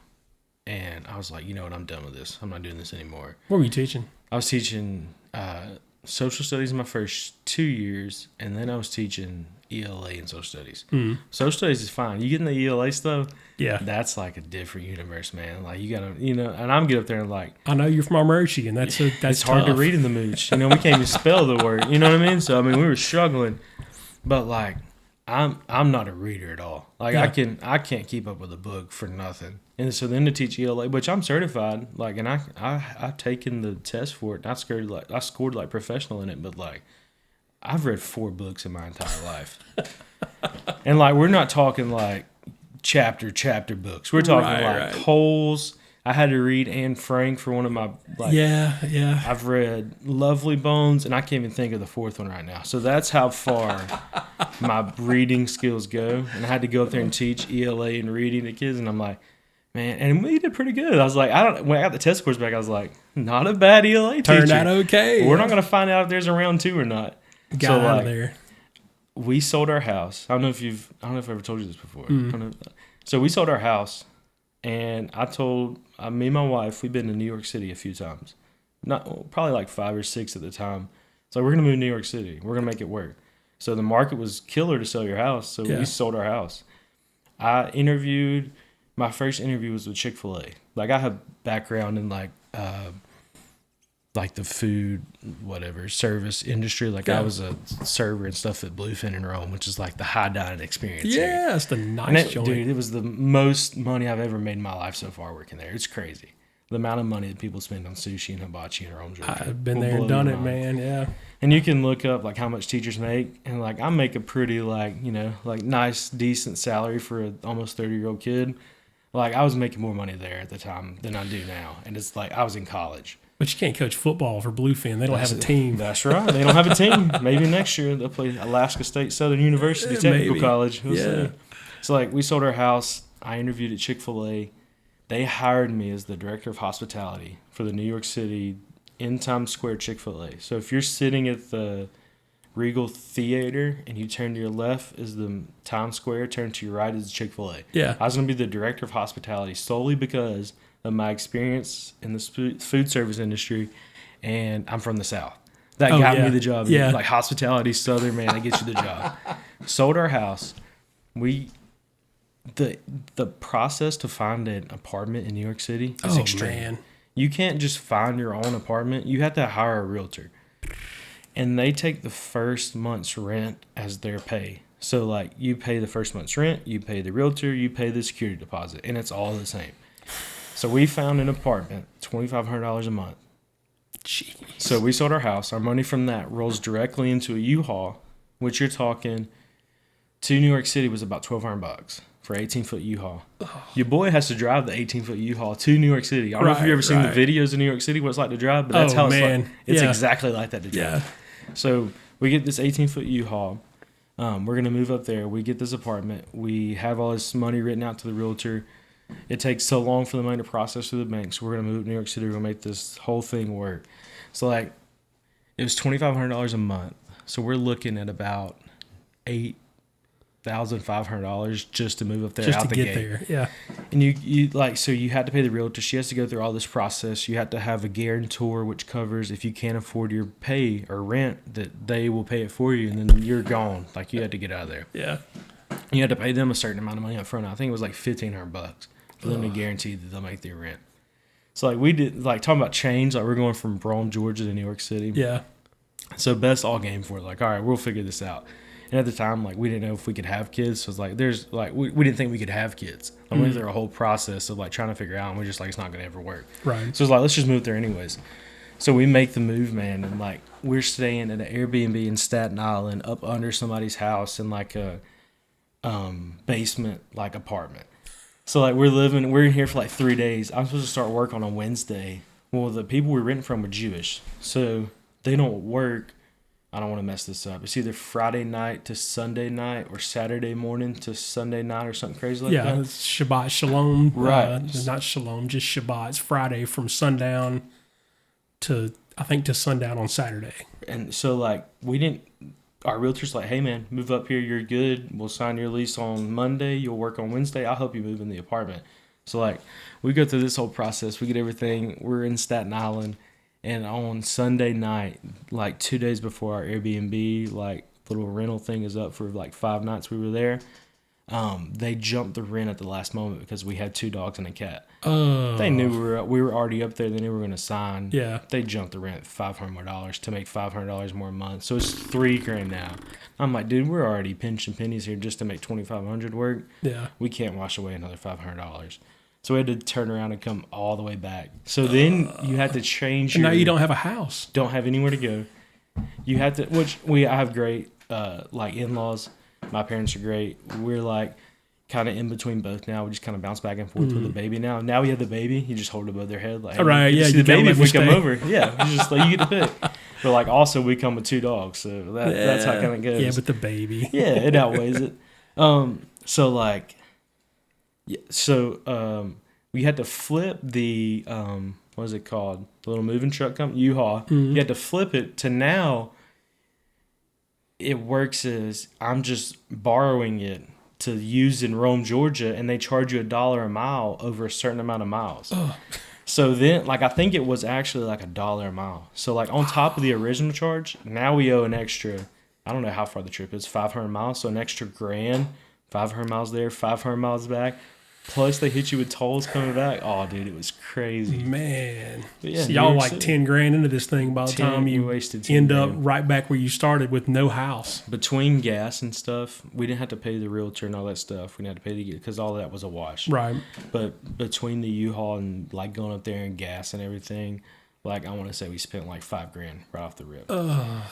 and I was like, you know what, I'm done with this. I'm not doing this anymore. What were you teaching? I was teaching social studies in my first 2 years, and then I was teaching ELA and social studies. Mm-hmm. Social studies is fine. You get in the ELA stuff, that's like a different universe, man. Like you gotta, and I'm get up there and like, I know you're from Armurchie, and that's it's hard to read in the mooch. We can't even spell the word. You know what I mean? So I mean, we were struggling, but like, I'm not a reader at all. Like I can't keep up with a book for nothing. And so then to teach ELA, which I'm certified, like, and I've taken the test for it. And I scored like professional in it, but like, I've read 4 books in my entire life, and like we're not talking like chapter books. We're talking wholes. I had to read Anne Frank for one of my I've read Lovely Bones, and I can't even think of the 4th one right now. So that's how far my reading skills go. And I had to go up there and teach ELA and reading to kids, and I'm like, man, and we did pretty good. I was like, when I got the test scores back, I was like, not a bad ELA teacher. Turned out okay. We're not going to find out if there's a round 2 or not. Got out of there. We sold our house. I don't know if I ever told you this before. So we sold our house, and I told me and my wife, we've been to New York City a few times, probably like 5 or 6 at the time. So we're gonna move to New York City. We're gonna make it work. So the market was killer to sell your house. So we sold our house. My first interview was with Chick-fil-A. Like I have background in like the food, service industry. Like I was a server and stuff at Bluefin in Rome, which is like the high dining experience. Yeah, it's the nice joint. Dude, it was the most money I've ever made in my life so far working there. It's crazy. The amount of money that people spend on sushi and hibachi in Rome. I've been there and done it, man. Yeah. And you can look up like how much teachers make, and like I make a pretty like nice decent salary for an almost 30-year-old kid. Like I was making more money there at the time than I do now, and it's like I was in college. But you can't coach football for Bluefin. They don't have a team. That's right. They don't have a team. Maybe next year they'll play Alaska State Southern University Technical College. We'll see. So like we sold our house. I interviewed at Chick-fil-A. They hired me as the director of hospitality for the New York City in Times Square Chick-fil-A. So if you're sitting at the Regal Theater and you turn to your left is the Times Square, turn to your right is Chick-fil-A. Yeah. I was going to be the director of hospitality solely because of my experience in the food service industry, and I'm from the South. That got me the job. Yeah. Like hospitality, Southern, man, that gets you the job. Sold our house. The process to find an apartment in New York City is extreme. Man. You can't just find your own apartment. You have to hire a realtor. And they take the first month's rent as their pay. So, like, you pay the first month's rent, you pay the realtor, you pay the security deposit, and it's all the same. So we found an apartment, $2,500 a month. Jeez. So we sold our house. Our money from that rolls directly into a U-Haul, which you're talking to New York City was about $1,200 for an 18-foot U-Haul. Oh. Your boy has to drive the 18-foot U-Haul to New York City. I don't know if you've ever seen the videos of New York City, what it's like to drive, but that's how it's like. It's exactly like that to drive. Yeah. So we get this 18-foot U-Haul. We're going to move up there. We get this apartment. We have all this money written out to the realtor. It takes so long for the money to process through the bank, so we're going to move to New York City. We're going to make this whole thing work. So, like, it was $2,500 a month. So we're looking at about $8,000 $1,500 just to move up there just out to the get gate. there. Yeah. And you like, so you had to pay the realtor. She has to go through all this process. You have to have a guarantor, which covers if you can't afford your pay or rent, that they will pay it for you, and then you're gone. Like, you had to get out of there. Yeah. You had to pay them a certain amount of money up front. I think it was like $1,500 for them to guarantee that they'll make their rent. So like, we did, like, talking about change, like, we're going from Burnham, Georgia to New York City. Yeah. So Beth's all game for it. Like, all right, we'll figure this out. And at the time, like, we didn't know if we could have kids. So it's like, there's like, we didn't think we could have kids. Like, we went through a whole process of like trying to figure out, and we're just like, it's not going to ever work. Right. So it's like, let's just move there anyways. So we make the move, man. And like, we're staying at an Airbnb in Staten Island up under somebody's house in like a basement, like, apartment. So like, we're in here for like 3 days. I'm supposed to start work on a Wednesday. Well, the people we're renting from were Jewish. So they don't work. I don't want to mess this up. It's either Friday night to Sunday night or Saturday morning to Sunday night or something crazy like that. Yeah, it's Shabbat Shalom. Right. Not Shalom, just Shabbat. It's Friday from sundown to, I think, to sundown on Saturday. And so, like, our realtor's like, hey, man, move up here. You're good. We'll sign your lease on Monday. You'll work on Wednesday. I'll help you move in the apartment. So, like, we go through this whole process. We get everything. We're in Staten Island. And on Sunday night, like 2 days before our Airbnb, like, little rental thing is up for like 5 nights we were there, they jumped the rent at the last moment because we had 2 dogs and a cat. Oh. They knew we were already up there. They knew we were going to sign. Yeah. They jumped the rent $500 more to make $500 more a month. So it's $3,000 now. I'm like, dude, we're already pinching pennies here just to make $2,500 work. Yeah. We can't wash away another $500. So we had to turn around and come all the way back. So then you had to change And now you don't have a house. Don't have anywhere to go. You have to, I have great, like, in-laws. My parents are great. We're, like, kind of in between both now. We just kind of bounce back and forth with the baby now. Now we have the baby. You just hold it above their head. Like, hey, right, you yeah. see You the baby gotta if let we them come stay. over. Yeah. You just, like, you get to pick. But, like, also we come with 2 dogs. So that's how it kind of goes. Yeah, but the baby. Yeah, it outweighs it. So, like, we had to flip the, what is it called? The little moving truck company, U-Haul. You had to flip it to now. It works as I'm just borrowing it to use in Rome, Georgia, and they charge you $1 a mile over a certain amount of miles. Ugh. So then, like, I think it was actually like $1 a mile. So, like, on top of the original charge, now we owe an extra, I don't know how far the trip is, 500 miles. So an extra $1,000, 500 miles there, 500 miles back. Plus, they hit you with tolls coming back. Oh, dude, it was crazy. Man. But yeah, So New y'all York like City. 10 grand into this thing by the time you wasted 10 end up grand. right back where you started with no house. Between gas and stuff, we didn't have to pay the realtor and all that stuff. We didn't have to pay to get, because all that was a wash. Right. But between the U-Haul and, like, going up there and gas and everything, like, I want to say we spent like $5,000 right off the rip.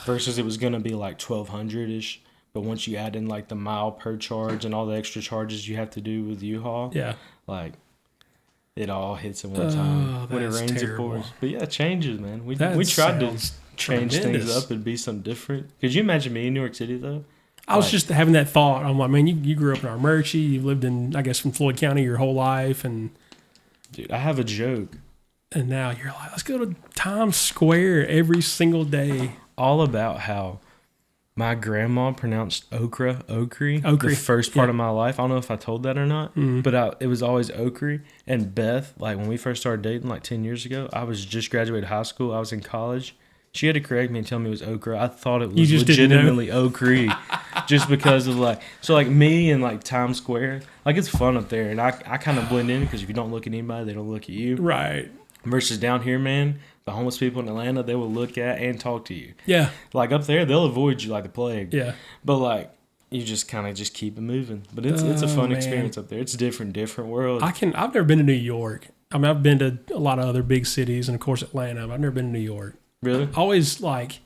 Versus it was going to be like 1,200-ish. But once you add in, like, the mile per charge and all the extra charges you have to do with U-Haul, Yeah. like, it all hits in one time. When it that's rains, terrible. it pours. But yeah, it changes, man. We That tried to sounds change tremendous. things up and be something different. Could you imagine me in New York City, though? I was Like, just having that thought. I'm like, man, you grew up in Armurchie. You lived in, I guess, from Floyd County your whole life. And dude, I have a joke now you're like, let's go to Times Square every single day. all about how my grandma pronounced okra, okri, Okri, the first part yeah. of my life. I don't know if I told that or not, but it was always okri. And Beth, like, when we first started dating, like 10 years ago, I was just graduated high school. I was in college. She had to correct me and tell me it was okra. I thought it You was just didn't know? legitimately okri, just because of, like, so, like, me and, like, Times Square, like, it's fun up there. And I kind of blend in because if you don't look at anybody, they don't look at you. Right. Versus down here, man, the homeless people in Atlanta, they will look at and talk to you. Yeah. Like, up there, they'll avoid you like the plague. Yeah. But, like, you just kind of just keep it moving. But it's a fun man. experience up there. It's different world. I've never been to New York. I mean, I've been to a lot of other big cities and, of course, Atlanta, but I've never been to New York. Really? Always, like,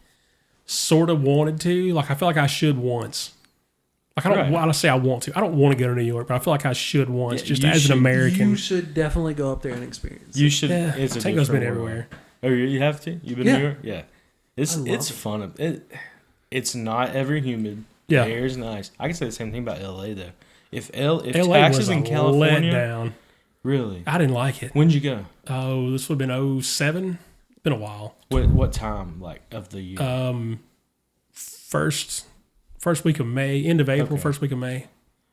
sort of wanted to. Like, I feel like I should once. Like, I don't want to say I want to. I don't want to go to New York, but I feel like I should once, Yeah, just you as should. an American. You should definitely go up there and experience You it. should. Yeah, It's a Tango's different been world. everywhere. Oh, you have to? You've been Yeah. to New York? Yeah. It's I love it. fun. It's not ever humid. Yeah. The air is nice. I can say the same thing about LA, though. If LA taxes was a in California. letdown. Really? I didn't like it. When'd you go? Oh, this would have been 07. Been a while. What time, like, of the year? First week of May, end of April, Okay. first week of May.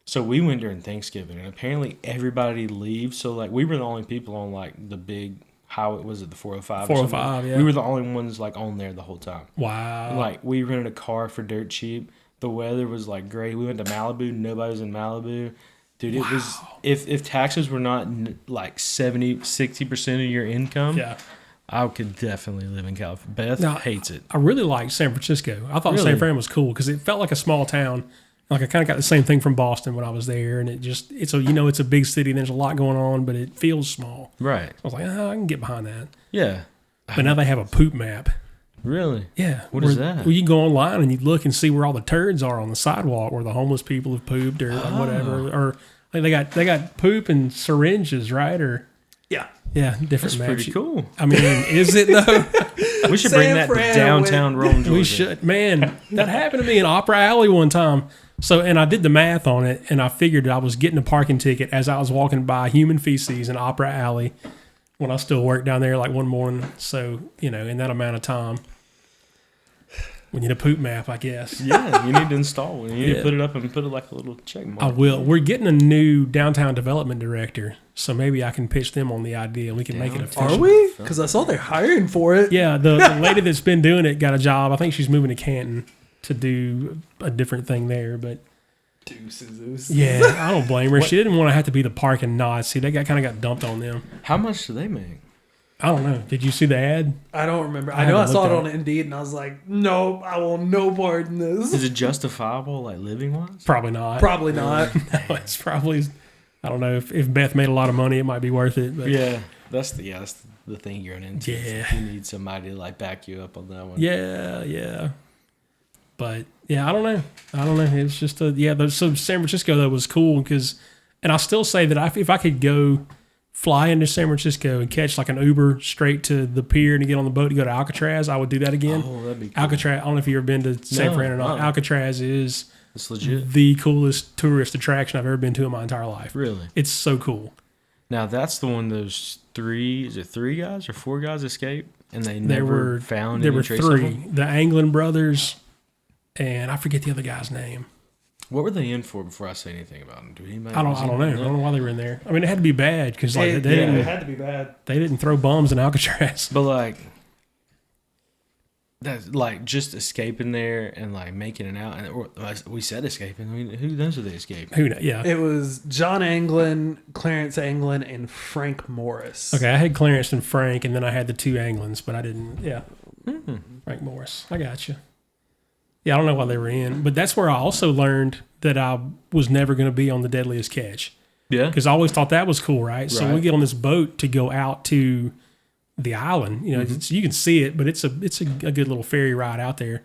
So we went during Thanksgiving, and apparently everybody leaves. So like we were the only people on like the big highway. Was it the 405? 405, yeah. We were the only ones like on there the whole time. Wow. And, like we rented a car for dirt cheap. The weather was like great. We went to Malibu. Nobody was in Malibu. Dude, it was if taxes were not like 60% of your income. Yeah. I could definitely live in California. Beth hates it. I really liked San Francisco. I thought Really? San Fran was cool because it felt like a small town. Like I kind of got the same thing from Boston when I was there, and it's a big city. And there's a lot going on, but it feels small. Right. I was like, I can get behind that. Yeah. But now they have a poop map. Really? Yeah. What is that? Well, you go online and you look and see where all the turds are on the sidewalk, where the homeless people have pooped or whatever. Or like they got poop and syringes, right? Or yeah, different That's maps. pretty cool. I mean, is it though? We should bring that to downtown Rome, Georgia. We should. Man, that happened to me in Opera Alley one time. So, and I did the math on it, and I figured I was getting a parking ticket as I was walking by human feces in Opera Alley when I still worked down there like one morning. So, in that amount of time, we need a poop map, I guess. Yeah, you need to install one. You need to put it up and put it like a little check mark. I will. We're getting a new downtown development director, so maybe I can pitch them on the idea, and we can make it official. Are we? Because I saw they're hiring for it. Yeah, the lady that's been doing it got a job. I think she's moving to Canton to do a different thing there, but Deuces. yeah, I don't blame her. She didn't want to have to be the parking Nazi. They kind of got dumped on them. How much do they make? I don't know. Did you see the ad? I don't remember. I know I saw it on Indeed, and I was like, nope, I want no part in this. Is it justifiable, like living wise? Probably not. Probably not. No, it's probably. I don't know if Beth made a lot of money, it might be worth it. But Yeah, that's the thing you're into. Yeah. You need somebody to like back you up on that one. yeah. But yeah, I don't know. It's just so San Francisco though was cool and I'll still say that if I could go fly into San Francisco and catch like an Uber straight to the pier and get on the boat to go to Alcatraz, I would do that again. Oh, that'd be cool. Alcatraz. I don't know if you've ever been to San Fran or not. no. Alcatraz is It's legit. the coolest tourist attraction I've ever been to in my entire life. Really? It's so cool. Now that's the one those three guys or four guys escaped and they There never were found there any were trace of three. them? The Anglin brothers, and I forget the other guy's name. What were they in for before I say anything about them? I don't know. I don't know why they were in there. I mean, it had to be bad because like It had to be bad. they didn't throw bombs in Alcatraz. But like that's like just escaping there and like making it out. And we said escaping. I mean, who knows if they escaped? Who knows? Yeah. It was John Anglin, Clarence Anglin, and Frank Morris. Okay, I had Clarence and Frank, and then I had the two Anglins, but I didn't. Yeah. Frank Morris. I got you. Yeah, I don't know why they were in, but that's where I also learned that I was never going to be on the Deadliest Catch. Yeah. Because I always thought that was cool, right? So we get on this boat to go out to the island. You can see it, but it's a good little ferry ride out there.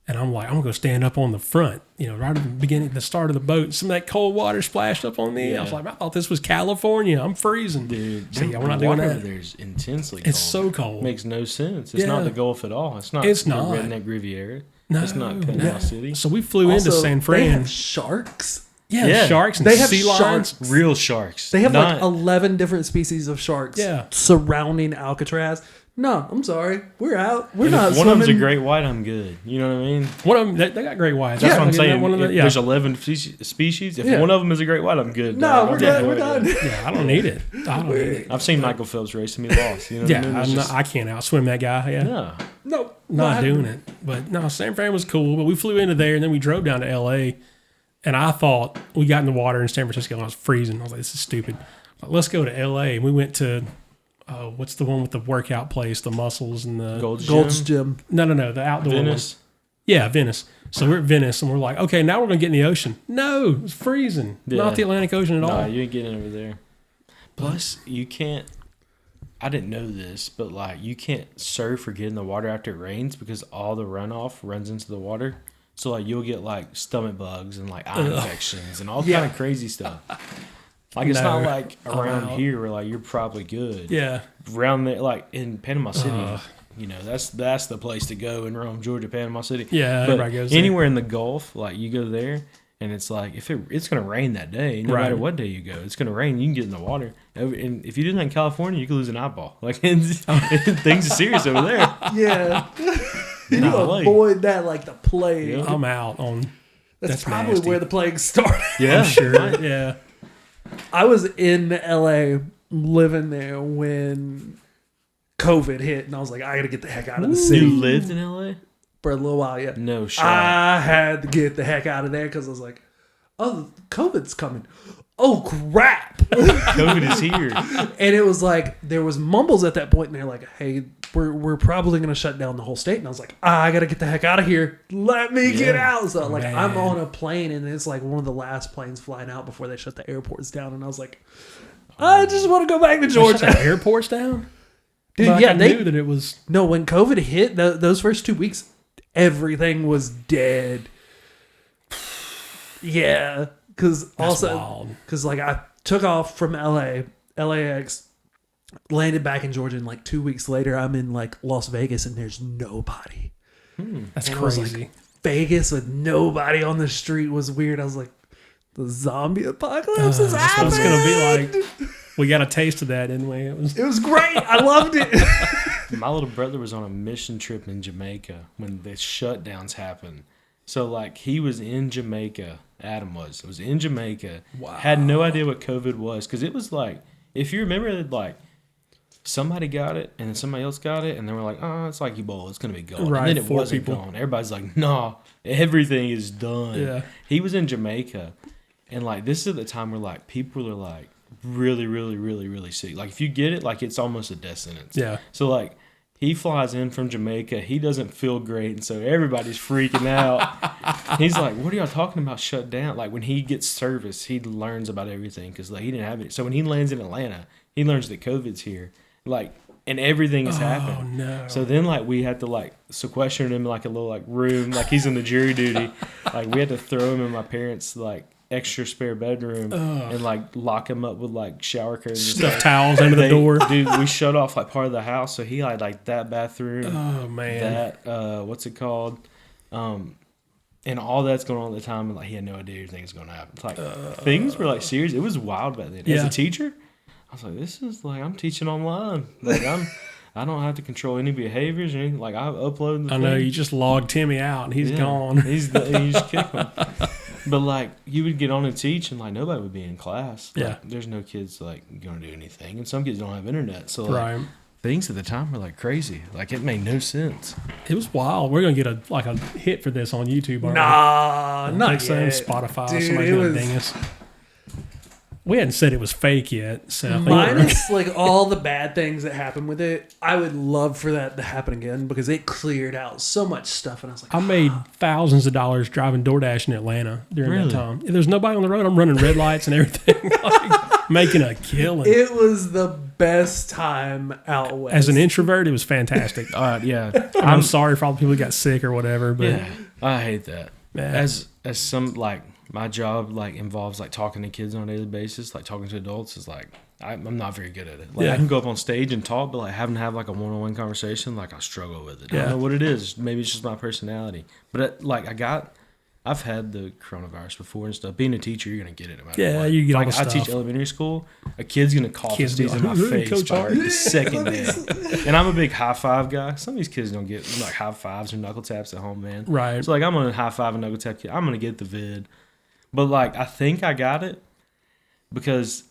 And I'm like, I'm going to stand up on the front, right at the beginning, the start of the boat. Some of that cold water splashed up on me. Yeah. I was like, I thought this was California. I'm freezing. Dude, So, yeah, we're not doing that. There's intensely cold. It's so cold. Makes no sense. It's Yeah. not the Gulf at all. It's not It's the not. Redneck Riviera. No, It's not Panama City. So we flew into Also, San They Fran. have sharks. Yeah. Sharks and They have sea lions. sharks. Real sharks. They have not, like 11 different species of sharks Yeah. surrounding Alcatraz. No, I'm sorry. We're out. We're and not if one of them's a swimming. great white, I'm good. You know what I mean? One of them, they got great whites. That's what I'm Isn't that saying. one of the- If there's 11 species. If Yeah. one of them is a great white, I'm good. No, dog. we're I'm done. good. We're done. Yeah, I don't need it. I don't need it. I've seen Michael Phelps race and be lost. You know what Yeah, I mean? It's just- I can't outswim that guy. Yeah. yeah. Nope. Not doing it. But no, San Fran was cool. But we flew into there and then we drove down to LA. And I thought we got in the water in San Francisco and I was freezing. I was like, this is stupid. Like, let's go to LA. And we went to, what's the one with the workout place, the muscles and the. Gold's Gym. No, the outdoor Venice. one. Yeah, Venice. So we're at Venice and we're like, okay, now we're going to get in the ocean. No, it's freezing. Yeah. Not the Atlantic Ocean at all. Nah, you ain't getting over there. Plus, you can't. I didn't know this, but like you can't surf or get in the water after it rains because all the runoff runs into the water. So like you'll get like stomach bugs and like eye infections and all kind of crazy stuff. Like it's not like around here where like you're probably good. Yeah. Around there, like in Panama City, that's the place to go in Rome, Georgia, Panama City. Yeah, but everybody goes there. anywhere in the Gulf, like you go there. And it's like if it's going to rain that day, no matter what day you go, it's going to rain. You can get in the water, and if you do that in California, you can lose an eyeball. Like things are serious over there. Yeah. You Not like- avoid that like the plague. Yeah. I'm out on That's probably nasty. where the plague started. Yeah, I'm sure. Yeah. I was in LA living there when COVID hit, and I was like, I got to get the heck out of the city. You lived in LA? For a little while, yeah. No shot. I had to get the heck out of there because I was like, oh, COVID's coming. Oh, crap. COVID is here. And it was like, there was mumbles at that point, and they're like, hey, we're probably going to shut down the whole state. And I was like, I got to get the heck out of here. Let me get out. So, like, Man. I'm on a plane, and it's like one of the last planes flying out before they shut the airports down. And I was like, I just want to go back to They shut Georgia. the airports down? Dude, But yeah, I they knew that it was. No, when COVID hit, those first 2 weeks, everything was dead. Yeah, because also wild. because like I took off from LAX, landed back in Georgia, and like 2 weeks later, I'm in like Las Vegas, and there's nobody. That's And I was crazy. like, Vegas with nobody on the street was weird. I was like, the zombie apocalypse is That's what it's happening. going to be like. We got a taste of that, didn't we? It was great. I loved it. My little brother was on a mission trip in Jamaica when the shutdowns happened. So, like, he was in Jamaica. Adam was in Jamaica. Wow. Had no idea what COVID was. Because it was like, if you remember, like, somebody got it and then somebody else got it. And they were like, oh, it's like Ebola. It's going to be gone. Right, And then it 4 wasn't people. gone. Everybody's like, nah, everything is done. Yeah. He was in Jamaica. And, like, this is the time where, like, people are, like, really, really, really, really sick. Like, if you get it, like, it's almost a death sentence. Yeah. So, like, he flies in from Jamaica. He doesn't feel great, and so everybody's freaking out. He's like, what are y'all talking about shut down? Like, when he gets service, he learns about everything because, like, he didn't have it. So when he lands in Atlanta, he learns that COVID's here. Like, and everything has happened. Oh, no. So then, like, we had to, like, sequester him in, like, a little, like, room. Like, he's in the jury duty. Like, we had to throw him in my parents', like, extra spare bedroom and like lock him up with like shower curtains, Stuffed towels under the door. Dude, we shut off like part of the house, so he had like that bathroom, Oh man, that what's it called, and all that's going on at the time, and like he had no idea anything was going to happen. It's like things were like serious. It was wild back then. As Yeah. a teacher, I was like, this is like I'm teaching online. Like I don't have to control any behaviors or anything. Like I upload the I know thing. you just logged Timmy out and he's Yeah. gone. You just kick him. But like you would get on and teach, and like nobody would be in class. Like, Yeah. there's no kids like going to do anything, and some kids don't have internet. So like, Right. things at the time were like crazy. Like it made no sense. It was wild. We're gonna get a hit for this on YouTube. aren't Nah, we? not Like saying yet. Spotify. Dude, Somebody's it gonna was- ding us. We hadn't said it was fake yet, so Minus like all the bad things that happened with it, I would love for that to happen again because it cleared out so much stuff, and I was like, I made thousands of dollars driving DoorDash in Atlanta during Really? that time. There's nobody on the road. I'm running red lights and everything, like, making a killing. it was the best time out west. As an introvert, it was fantastic. Yeah, I'm sorry for all the people who got sick or whatever, but yeah, I hate that. Yeah. As some like my job like involves like talking to kids on a daily basis, like talking to adults is like I'm not very good at it. Like Yeah. I can go up on stage and talk, but like having to have like a one-on-one conversation, like I struggle with it. I Yeah. don't know what it is. Maybe it's just my personality. But I've had the coronavirus before and stuff. Being a teacher, you're gonna get it no matter Yeah, what. you get all like the I teach stuff. elementary school. A kid's gonna cough Kids and be sneeze in like, my "Hey, face Coach by Hart." the second day. And I'm a big high five guy. Some of these kids don't get like high fives or knuckle taps at home, man. right. So like I'm gonna high five a knuckle tap kid. I'm gonna get the vid, but like I think I got it because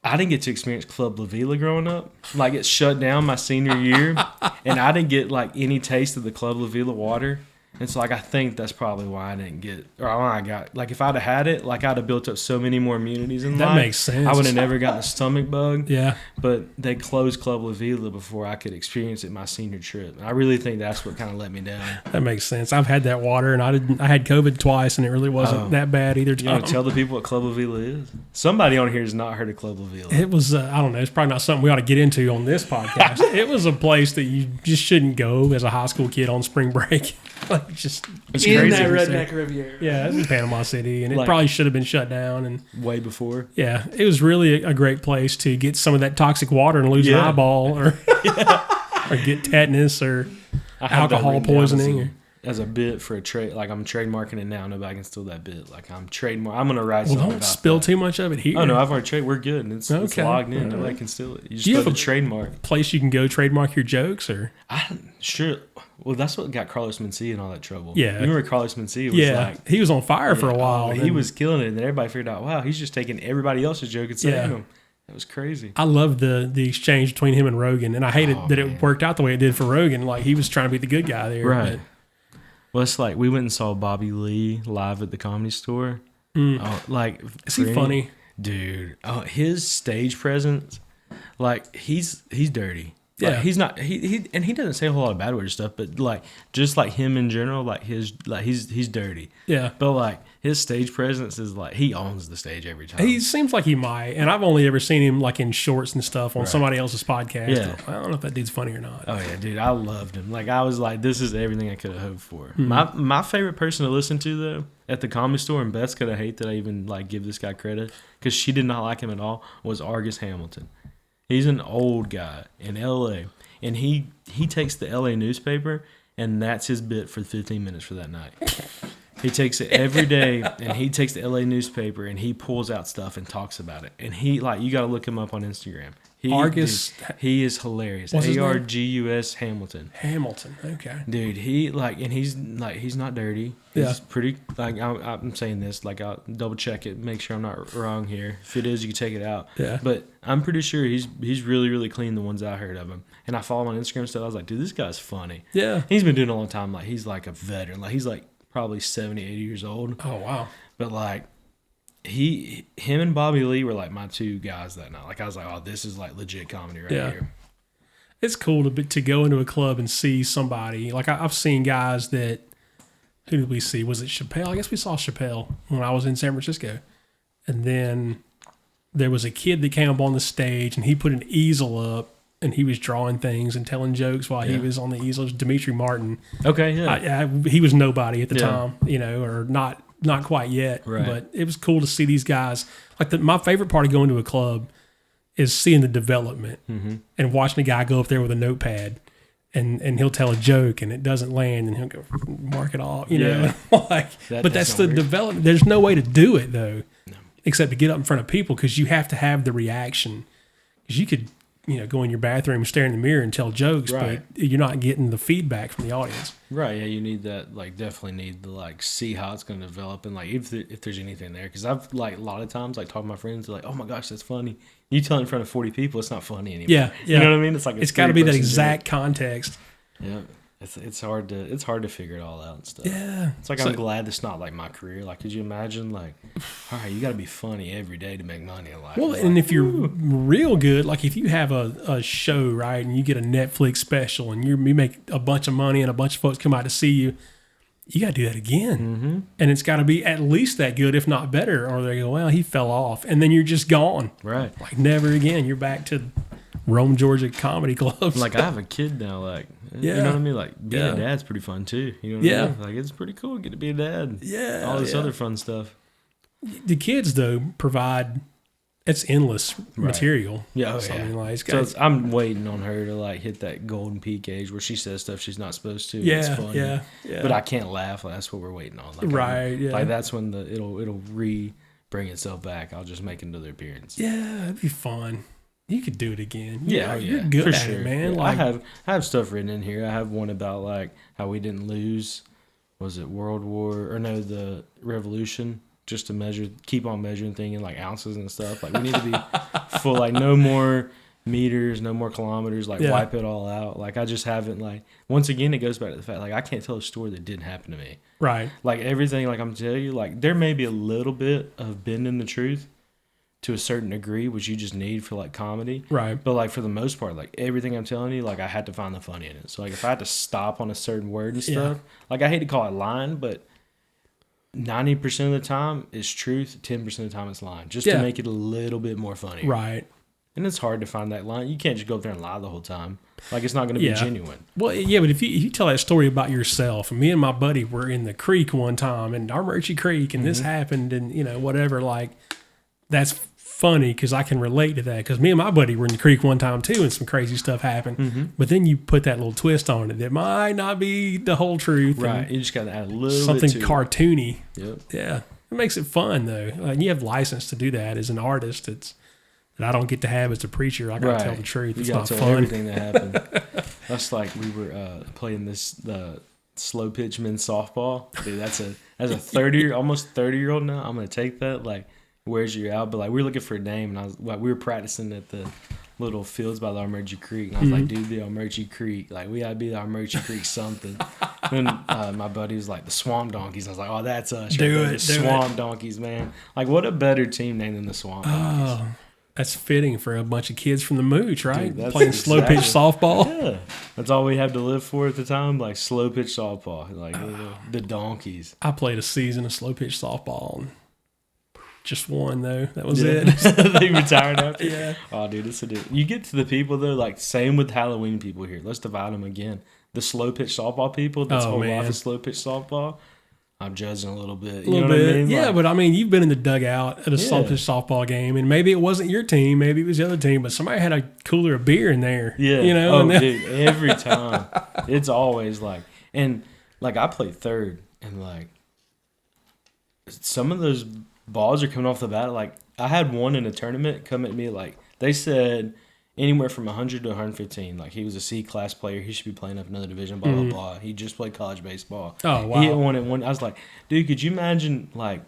I didn't get to experience Club La Vila growing up. Like it shut down my senior year, and I didn't get like any taste of the Club La Vila water. And so, like, I think that's probably why I didn't get, or why I got, like, if I'd have had it, like, I'd have built up so many more immunities in That life. makes sense. I would have never gotten a stomach bug. Yeah. But they closed Club La Vila before I could experience it my senior trip. And I really think that's what kind of let me down. That makes sense. I've had that water, and I had COVID twice, and it really wasn't Oh. that bad either You time. want to tell the people what Club La Vila is? Somebody on here has not heard of Club La Vila. It was, I don't know, it's probably not something we ought to get into on this podcast. It was a place that you just shouldn't go as a high school kid on spring break. Like, just, It's in crazy. that redneck Riviera. yeah, it was in Panama City, and it Like- probably should have been shut down. And Way before. yeah, it was really a great place to get some of that toxic water and lose an Yeah. eyeball or, or get tetanus or I have that alcohol written down as poisoning. a- Or, as a bit for a trade. Like I'm trademarking it now. Nobody can steal that bit. Like I'm gonna write Well, something don't about spill that. too much of it here. Oh no, I've already traded. We're good. And it's logged in. All Nobody right. can steal it. You just Do you put have the a trademark. place you can go trademark your jokes, or Sure. Well, that's what got Carlos Mencia in all that trouble. Yeah. You remember Carlos Mencia was yeah, like, he was on fire for a while. he then- was killing it, and then everybody figured out, wow, he's just taking everybody else's joke and saying Yeah. them. That was crazy. I love the exchange between him and Rogan, and I hated that man. it worked out the way it did for Rogan. Like he was trying to be the good guy there, Right. Well, it's like we went and saw Bobby Lee live at the Comedy Store. Oh, like, Is he funny? Dude, his stage presence, like he's dirty. Yeah. Like, he's not and he doesn't say a whole lot of bad words stuff, but like just like him in general, like he's dirty. Yeah. But like his stage presence is like he owns the stage every time. He seems like he might, and I've only ever seen him like in shorts and stuff on somebody else's podcast. Yeah. I don't know if that dude's funny or not. Oh yeah, dude, I loved him. Like I was like, this is everything I could have hoped for. Mm-hmm. My favorite person to listen to though at the Comedy Store, and Beth's gonna hate that I even like give this guy credit because she did not like him at all, was Argus Hamilton. He's an old guy in L.A. and he takes the L.A. newspaper and that's his bit for 15 minutes for that night. He takes it every day, and he takes the LA newspaper and he pulls out stuff and talks about it. And he you got to look him up on Instagram. Argus. Dude, he is hilarious. What's his name? Argus Hamilton. Hamilton. Okay. Dude, he's not dirty. Yeah. He's pretty, like, I'm saying this, like, I'll double check it, make sure I'm not wrong here. If it is, you can take it out. Yeah. But I'm pretty sure he's really, really clean, the ones I heard of him. And I follow him on Instagram stuff. I was like, dude, this guy's funny. Yeah. He's been doing it a long time. Like, he's like a veteran. Like, he's like probably 70, 80 years old. Oh, wow. But like, him and Bobby Lee were like my two guys that night. Like, I was like, oh, this is like legit comedy right here. It's cool to go into a club and see somebody. Like, I've seen guys that, who did we see? Was it Chappelle? I guess we saw Chappelle when I was in San Francisco. And then there was a kid that came up on the stage and he put an easel up and he was drawing things and telling jokes while he was on the easel. It was Dimitri Martin. Okay, yeah. He was nobody at the time, or not quite yet. Right. But it was cool to see these guys. Like, my favorite part of going to a club is seeing the development and watching a guy go up there with a notepad and he'll tell a joke and it doesn't land and he'll go mark it off, you know. But that's the development. There's no way to do it though, except to get up in front of people, because you have to have the reaction. Because you could, go in your bathroom and stare in the mirror and tell jokes, but you're not getting the feedback from the audience. Right, yeah, you need that, like, definitely need to, like, see how it's going to develop and, like, if there's anything there. Because I've, like, a lot of times, like, talking to my friends, they're like, oh, my gosh, that's funny. You tell it in front of 40 people, it's not funny anymore. Yeah. You know what I mean? It's like it's got to be that exact context. Yeah. It's hard to figure it all out and stuff. Yeah. It's like, I'm glad it's not, like, my career. Like, could you imagine, like, all right, you got to be funny every day to make money in life. Well, and if you're real good, like if you have a show, right, and you get a Netflix special and you make a bunch of money and a bunch of folks come out to see you, you got to do that again. Mm-hmm. And it's got to be at least that good, if not better, or they go, well, he fell off. And then you're just gone. Right. Like never again. You're back to Rome, Georgia comedy clubs. Like, I have a kid now, like, you know what I mean? Like, being a dad's pretty fun, too. You know what I mean? Like, it's pretty cool to get to be a dad. Yeah. All this other fun stuff. The kids, though, provide, it's endless material. Yeah, So, I mean, like, I'm waiting on her to, like, hit that golden peak age where she says stuff she's not supposed to. Yeah, It's funny. yeah. But I can't laugh. Like, that's what we're waiting on. Like, Like, that's when it'll bring itself back. I'll just make another appearance. Yeah, it'd be fun. You could do it again. You're good for at sure. it, man. Yeah, Like, I have stuff written in here. I have one about, like, how we didn't lose. Was it the Revolution? Just to keep on measuring things in, like, ounces and stuff. Like, we need to be full, like, no more meters, no more kilometers, like, wipe it all out. Like, I just haven't, like, once again, it goes back to the fact, like, I can't tell a story that didn't happen to me. Right. Like, everything, like, I'm telling you, like, there may be a little bit of bending the truth to a certain degree, which you just need for, like, comedy. Right. But, like, for the most part, like, everything I'm telling you, like, I had to find the funny in it. So, like, if I had to stop on a certain word and stuff, like, I hate to call it lying, but 90% of the time it's truth, 10% of the time it's lying, just to make it a little bit more funny. Right. And it's hard to find that line. You can't just go up there and lie the whole time. Like, it's not going to be genuine. Well, yeah, but if you tell that story about yourself, and me and my buddy were in the creek one time, and Armurchie Creek, and this happened, and, whatever, like, that's funny because I can relate to that. Because me and my buddy were in the creek one time too, and some crazy stuff happened. Mm-hmm. But then you put that little twist on it that might not be the whole truth. Right. You just got to add a little Something bit to cartoony. Yep. Yeah. It makes it fun though. And you have license to do that as an artist. It's that I don't get to have as a preacher. I got to tell the truth. It's not tell fun. Everything that happened. That's like we were playing the slow pitch men's softball. Dude, as a almost 30-year-old now, I'm gonna take that. Like, where's your out? But like, we were looking for a name, and we were practicing at the little fields by the Armurgy Creek, and I was like, dude, the Armurgy Creek, like we gotta be the Armurgy Creek something. And my buddy was like the Swamp Donkeys. I was like, oh, that's us. Do Swamp Donkeys, man. Like, what a better team name than the Swamp Donkeys. That's fitting for a bunch of kids from the Mooch, right? Dude, playing slow pitch softball. Yeah, that's all we had to live for at the time, like slow pitch softball, like the Donkeys. I played a season of slow pitch softball. And just one though. That was it. They retired after. Yeah. Oh, dude, you get to the people though. Like same with Halloween people here. Let's divide them again. The slow pitch softball people. That's whole life of slow pitch softball. I'm judging a little bit. You know what I mean? Yeah, like, but I mean, you've been in the dugout at a slow pitch softball game, and maybe it wasn't your team, maybe it was the other team, but somebody had a cooler of beer in there. Yeah. You know? Dude, every time. It's always like, and like I played third, and like some of those balls are coming off the bat. Like I had one in a tournament come at me, like they said anywhere from 100 to 115. Like he was a C-class player. He should be playing up another division, blah, blah, blah. He just played college baseball. Oh, wow. He hit one at one. I was like, dude, could you imagine like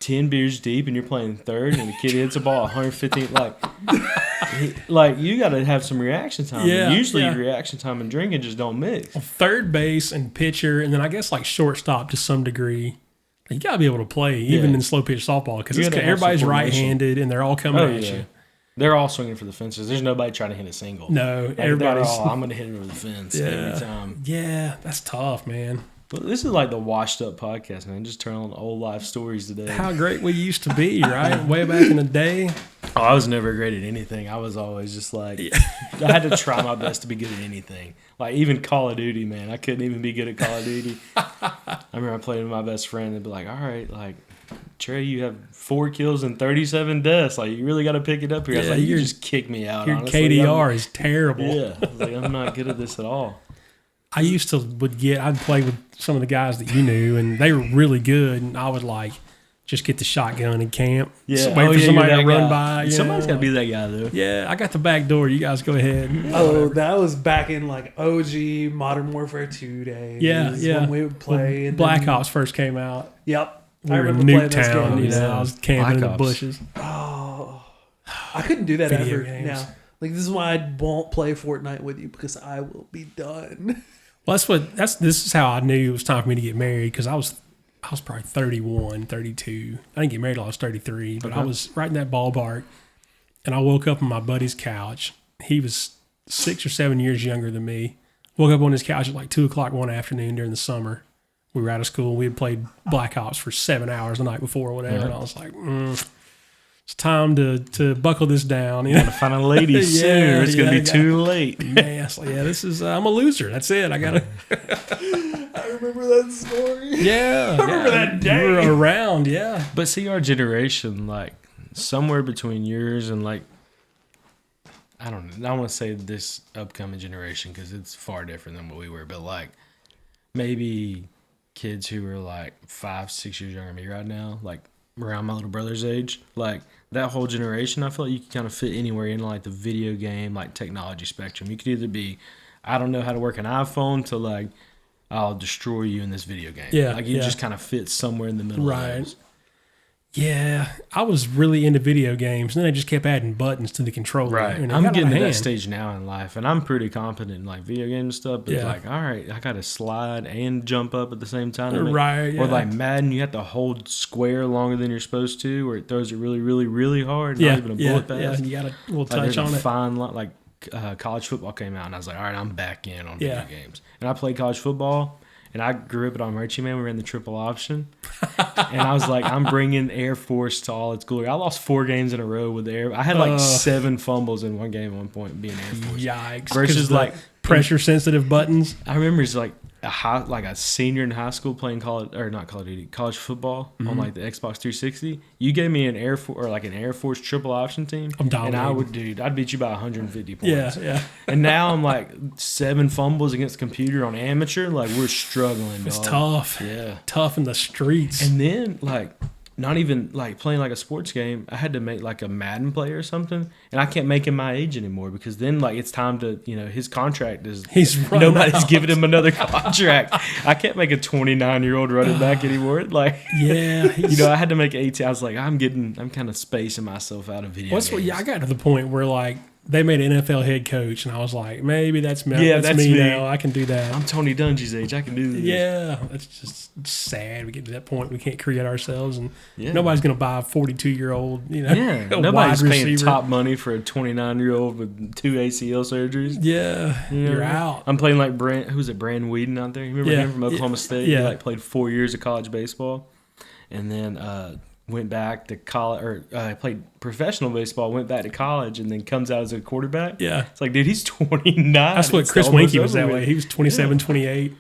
10 beers deep and you're playing third and the kid hits a ball 115? Like you got to have some reaction time. Yeah, And usually reaction time and drinking just don't mix. Third base and pitcher, and then I guess like shortstop to some degree. You got to be able to play even in slow pitch softball because everybody's right-handed and they're all coming at you. They're all swinging for the fences. There's nobody trying to hit a single. No, like everybody's. I'm going to hit it over the fence every time. Yeah, that's tough, man. But this is like the washed up podcast, man. Just turn on old life stories today. How great we used to be, right? Way back in the day. Oh, I was never great at anything. I was always just like, I had to try my best to be good at anything. Like even Call of Duty, man. I couldn't even be good at Call of Duty. I remember I played with my best friend and be like, all right, like, Trey, you have 4 kills and 37 deaths. Like, you really got to pick it up here. I was like, you just kick me out. Your honestly. KDR is terrible. Yeah. I was like, I'm not good at this at all. I used to I'd play with some of the guys that you knew, and they were really good, and I would like just get the shotgun in camp. Yeah. Wait for somebody to run by. Somebody's got to be that guy, though. Yeah, I got the back door. You guys go ahead. Oh, that was back in like OG Modern Warfare 2 days. Yeah. When we would play. When Black Ops first came out. Yep. We were in Newtown, you know. I was camping in the bushes. Oh, I couldn't do that Video ever games. now. Like this is why I won't play Fortnite with you because I will be done. Well, this is how I knew it was time for me to get married because I was probably 31, 32. I didn't get married till I was 33, but I was right in that ballpark. And I woke up on my buddy's couch. He was 6 or 7 years younger than me. Woke up on his couch at like 2 o'clock one afternoon during the summer. We were out of school. We had played Black Ops for 7 hours the night before or whatever. And I was like, it's time to buckle this down. You know? Gotta find a lady soon. It's gonna be too late. Man, so this is I'm a loser. That's it. I gotta. I remember that story. Yeah, I remember that day. You were around. Yeah, but see, our generation, like somewhere between yours and like, I don't know. I want to say this upcoming generation because it's far different than what we were. But like, maybe kids who are like 5, 6 years younger than me right now, like around my little brother's age, like that whole generation, I feel like you can kind of fit anywhere in like the video game, like technology spectrum. You could either be, I don't know how to work an iPhone to like, I'll destroy you in this video game. Yeah. Like you just kind of fit somewhere in the middle. Right. Of those. Yeah, I was really into video games, and then I just kept adding buttons to the controller. Right. And I'm getting to that stage now in life, and I'm pretty competent in like video game stuff. But like, all right, I got to slide and jump up at the same time. Right. Or like Madden, you have to hold square longer than you're supposed to, or it throws it really, really, really hard. Not even a bullet pass. Yeah, you got a little touch there's on a it. Fine line, like college football came out, and I was like, all right, I'm back in on video games. And I played college football. And I grew up at Armurgy, man. We ran the triple option. And I was like, I'm bringing Air Force to all its glory. I lost 4 games in a row with the Air. I had like 7 fumbles in one game at one point being Air Force. Yikes. Versus like pressure sensitive buttons. I remember it's like, a senior in high school playing college football on like the Xbox 360. You gave me an Air Force triple option team, I'm dominating. And I'd beat you by 150 points. Yeah. And now I'm like 7 fumbles against computer on amateur. Like we're struggling. It's dog. tough. Yeah, tough in the streets. And then like. Not even like playing like a sports game. I had to make like a Madden player or something, and I can't make him my age anymore because then like it's time to his contract is nobody's giving him another contract. I can't make a 29-year-old running back anymore. Like I had to make 18. I was like I'm kind of spacing myself out of video games. I got to the point where like they made an NFL head coach, and I was like, maybe that's me. Yeah, that's me now. I can do that. I'm Tony Dungy's age. I can do this. Yeah, it's just sad. We get to that point. We can't create ourselves, and nobody's going to buy a 42-year-old. Nobody's paying top money for a 29-year-old with 2 ACL surgeries. Yeah, you're out. I'm playing like Brand Whedon out there. You remember him from Oklahoma State? Yeah, he like played 4 years of college baseball, and then went back to college, or played professional baseball, went back to college, and then comes out as a quarterback. Yeah. It's like, dude, he's 29. That's what Chris Winkie was that way. He was 27, 28,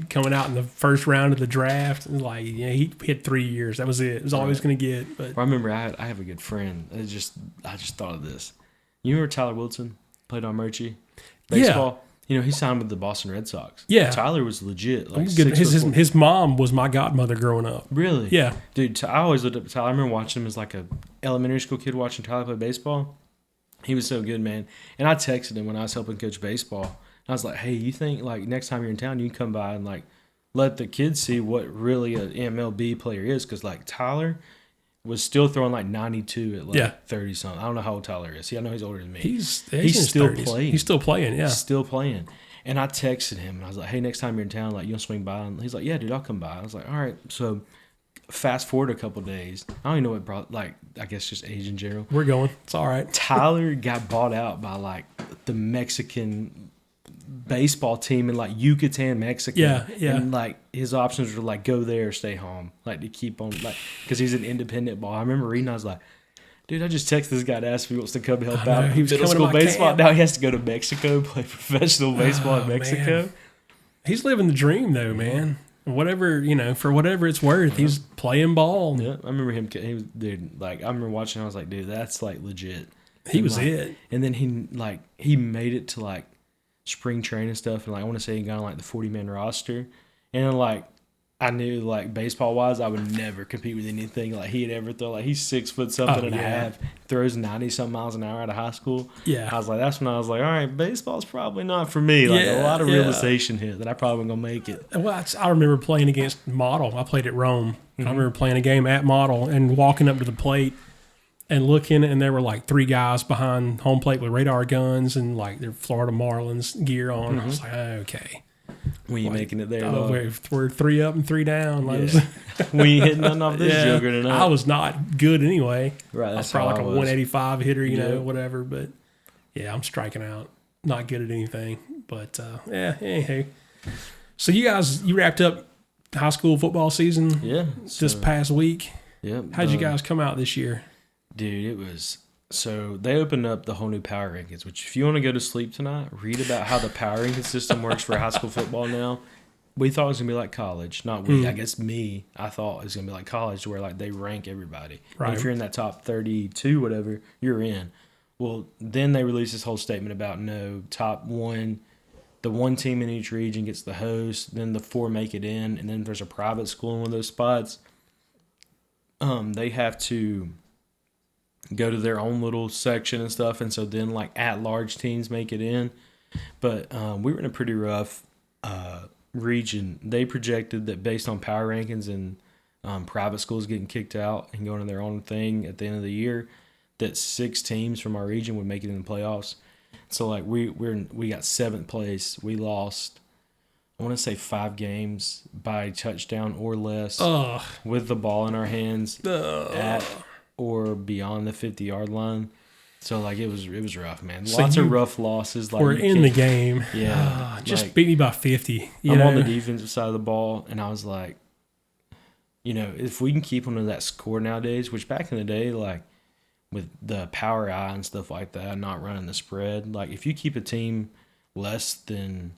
coming out in the first round of the draft. And like, he hit 3 years. That was it. It was all he was going to get. But I remember I have a good friend. I just thought of this. You remember Tyler Wilson? Played on Murchie? Baseball? Yeah. He signed with the Boston Red Sox. Yeah. Tyler was legit. Like his mom was my godmother growing up. Really? Yeah. Dude, I always looked up to Tyler. I remember watching him as like a elementary school kid watching Tyler play baseball. He was so good, man. And I texted him when I was helping coach baseball. And I was like, hey, you think like next time you're in town, you can come by and like let the kids see what really an MLB player is? Because like Tyler was still throwing like 92 at like 30 something. I don't know how old Tyler is. I know he's older than me. He's still 30s. playing. He's still playing, yeah. Still playing. And I texted him and I was like, hey, next time you're in town, like, you'll swing by. And he's like, yeah, dude, I'll come by. I was like, all right. So fast forward a couple days. I don't even know what brought, like, I guess just age in general. We're going. It's all right. Tyler got bought out by like the Mexican baseball team in like Yucatan, Mexico. Yeah. And like his options were like go there or stay home, like to keep on, like, because he's an independent ball. I remember reading, I was like, dude, I just texted this guy to ask if he wants to come help out. He was middle coming school to my baseball. camp. Now he has to go to Mexico, play professional baseball in Mexico. Man. He's living the dream though, man. Whatever, for whatever it's worth, he's playing ball. Yeah, I remember him. He was, dude. Like I remember watching. I was like, dude, that's like legit. He was it. And then he made it to like spring training stuff, and like I want to say he got on like the 40-man roster, and then like I knew like baseball wise, I would never compete with anything like he had ever thrown. Like he's 6 foot something and a half, throws 90-something miles an hour out of high school. Yeah, I was like, that's when I was like, all right, baseball's probably not for me. Like a lot of realization here that I probably gonna make it. Well, I remember playing against Model. I played at Rome. I remember playing a game at Model and walking up to the plate and looking, and there were like 3 guys behind home plate with radar guns and like their Florida Marlins gear on. I was like, okay. We ain't making it there. We're 3 up and 3 down. We ain't hitting nothing off this joker tonight. I was not good anyway. Right, I was probably like a 185 hitter, whatever. But yeah, I'm striking out. Not good at anything. But anywho. So you wrapped up high school football season this past week. Yeah. How'd you guys come out this year? Dude, it was... So they opened up the whole new power rankings, which if you want to go to sleep tonight, read about how the power ranking system works for high school football now. We thought it was going to be like college. Not we, I guess me. I thought it was going to be like college where like they rank everybody. Right. And if you're in that top 32, whatever, you're in. Well, then they released this whole statement about top 1, the 1 team in each region gets the host, then the 4 make it in, and then if there's a private school in one of those spots, they have to go to their own little section and stuff, and so then like at-large teams make it in. But we were in a pretty rough region. They projected that based on power rankings and private schools getting kicked out and going to their own thing at the end of the year, that 6 teams from our region would make it in the playoffs. So like we got 7th place. We lost, I want to say 5 games by touchdown or less with the ball in our hands at or beyond the 50-yard line. So like it was rough, man. Lots of rough losses. Like we're in the game. Yeah. Just like, beat me by 50. I'm on the defensive side of the ball, and I was like, if we can keep them to that score nowadays, which back in the day, like with the power eye and stuff like that, not running the spread, like if you keep a team less than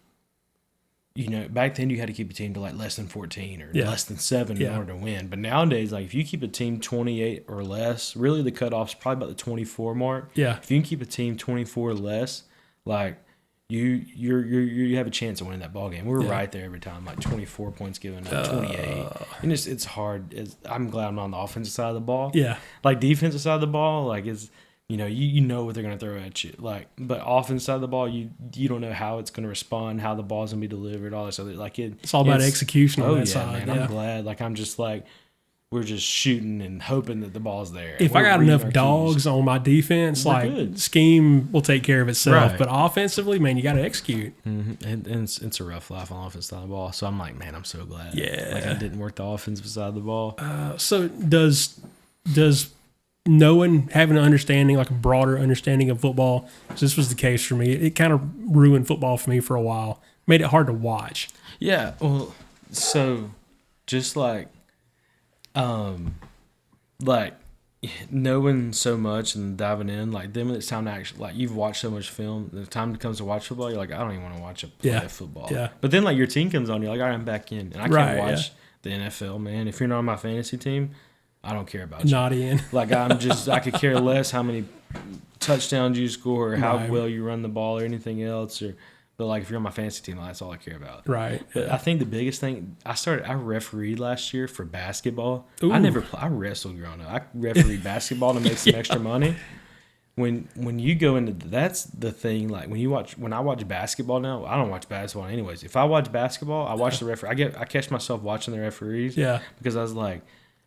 back then you had to keep a team to like less than 14 or Yeah. less than 7 in order to win. But nowadays, like if you keep a team 28 or less, really the cutoff's probably about the 24 mark. Yeah. If you can keep a team 24 or less, like you have a chance of winning that ball game. We're right there every time, like 24 points given, 28, and it's hard. I'm glad I'm not on the offensive side of the ball. Yeah. Like defensive side of the ball, like it's you know what they're gonna throw at you. Like, but offensive side of the ball, you don't know how it's gonna respond, how the ball's gonna be delivered, all this other it's all about execution on that side. Man, I'm glad. Like I'm just like. We're just shooting and hoping that the ball's there. If I got enough dogs on my defense, like scheme will take care of itself. Right. But offensively, man, you got to execute. Mm-hmm. And it's a rough life on the offensive side of the ball. So I'm like, man, I'm so glad. Yeah. Like I didn't work the offensive side of the ball. So does knowing, having an understanding, like a broader understanding of football, 'cause this was the case for me, it kind of ruined football for me for a while. Made it hard to watch. Yeah. Well, so just like knowing so much and diving in, like then when it's time to actually, like you've watched so much film, the time comes to watch football, you're like, I don't even want to watch a play of football. Yeah. But then like your team comes on, you're like, all right, I'm back in, and I can't watch the NFL, man. If you're not on my fantasy team, I don't care about you. Not in. Like I could care less how many touchdowns you score or how well you run the ball or anything else, but like if you're on my fantasy team, that's all I care about. Right. But I think the biggest thing, I refereed last year for basketball. Ooh. I wrestled growing up. I refereed basketball to make some extra money. When you go into, that's the thing, like when I watch basketball now, I don't watch basketball anyways. If I watch basketball, I watch the referee. I catch myself watching the referees. Yeah. Because I was like,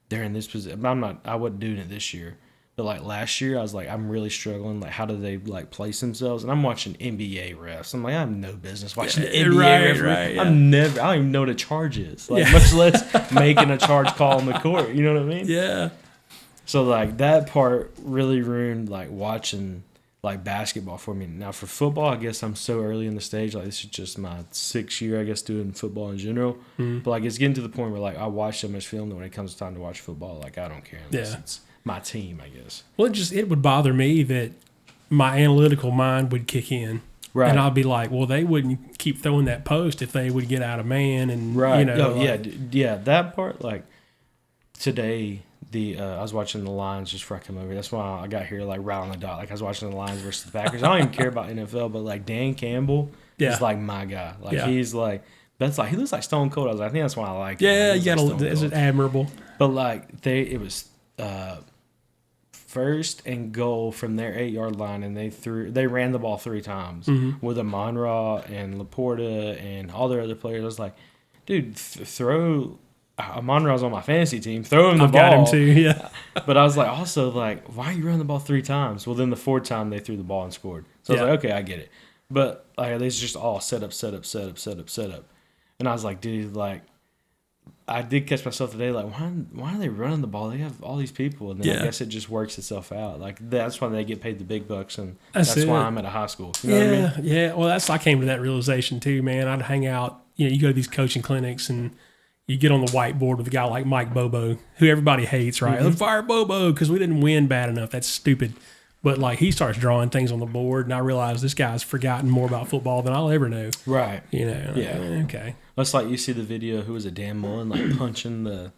they're in this position. I wasn't doing it this year. But like last year, I was like, I'm really struggling. Like, how do they like place themselves? And I'm watching NBA refs. I'm like, I have no business watching the NBA refs. Right, yeah. I don't even know what a charge is. Like, much less making a charge call on the court. You know what I mean? Yeah. So like that part really ruined like watching like basketball for me. Now for football, I guess I'm so early in the stage. Like this is just my 6th year, I guess, doing football in general. Mm-hmm. But like it's getting to the point where like I watch so much film that when it comes time to watch football, like I don't care unless it's my team, I guess. Well, it would bother me that my analytical mind would kick in. Right. And I'd be like, well, they wouldn't keep throwing that post if they would get out of man. And, that part, like, today, I was watching the Lions just before I come over. That's why I got here, like, right on the dot. Like, I was watching the Lions versus the Packers. I don't even care about NFL, but, like, Dan Campbell is, like, my guy. Like, he's, like, that's, like, he looks like Stone Cold. I was like, I think that's why I like him. Yeah, you got to, is it admirable? But, like, it was first and goal from their 8-yard line, and they ran the ball 3 times with Amon-Ra and Laporta and all their other players. I was like, dude, throw Amon-Ra's on my fantasy team. Throw him the ball. Got him too, yeah. But I was like, also like, why are you running the ball 3 times? Well, then the 4th time they threw the ball and scored. So I was like, okay, I get it. But like, it's just all set up. And I was like, dude, like, I did catch myself today, like, why are they running the ball? They have all these people, and then I guess it just works itself out. Like, that's why they get paid the big bucks, and that's why I'm at a high school. You know what I mean? Yeah. Well, I came to that realization too, man. I'd hang out. You go to these coaching clinics, and you get on the whiteboard with a guy like Mike Bobo, who everybody hates, right? Mm-hmm. Fire Bobo because we didn't win bad enough. That's stupid. But like he starts drawing things on the board, and I realize this guy's forgotten more about football than I'll ever know. Right. Yeah. Okay. That's like you see the video. Who was it? Dan Mullen like punching the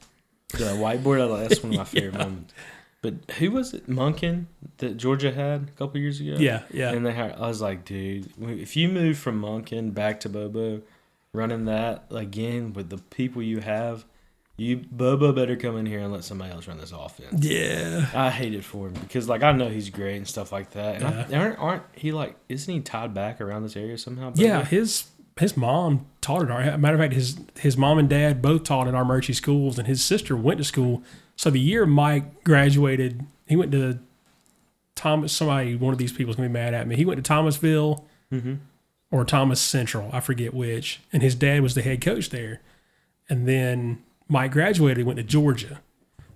whiteboard. That's one of my favorite moments. But who was it? Monken that Georgia had a couple years ago. Yeah. And I was like, dude, if you move from Monken back to Bobo, running that again with the people you have. Bobo better come in here and let somebody else run this offense. Yeah. I hate it for him because, like, I know he's great and stuff like that. And aren't he, like, isn't he tied back around this area somehow? Bobo? Yeah, his mom taught at matter of fact, his mom and dad both taught at our Armuchee schools, and his sister went to school. So the year Mike graduated, he went to Thomas. One of these people is going to be mad at me. He went to Thomasville or Thomas Central. I forget which. And his dad was the head coach there. And then Mike graduated, went to Georgia.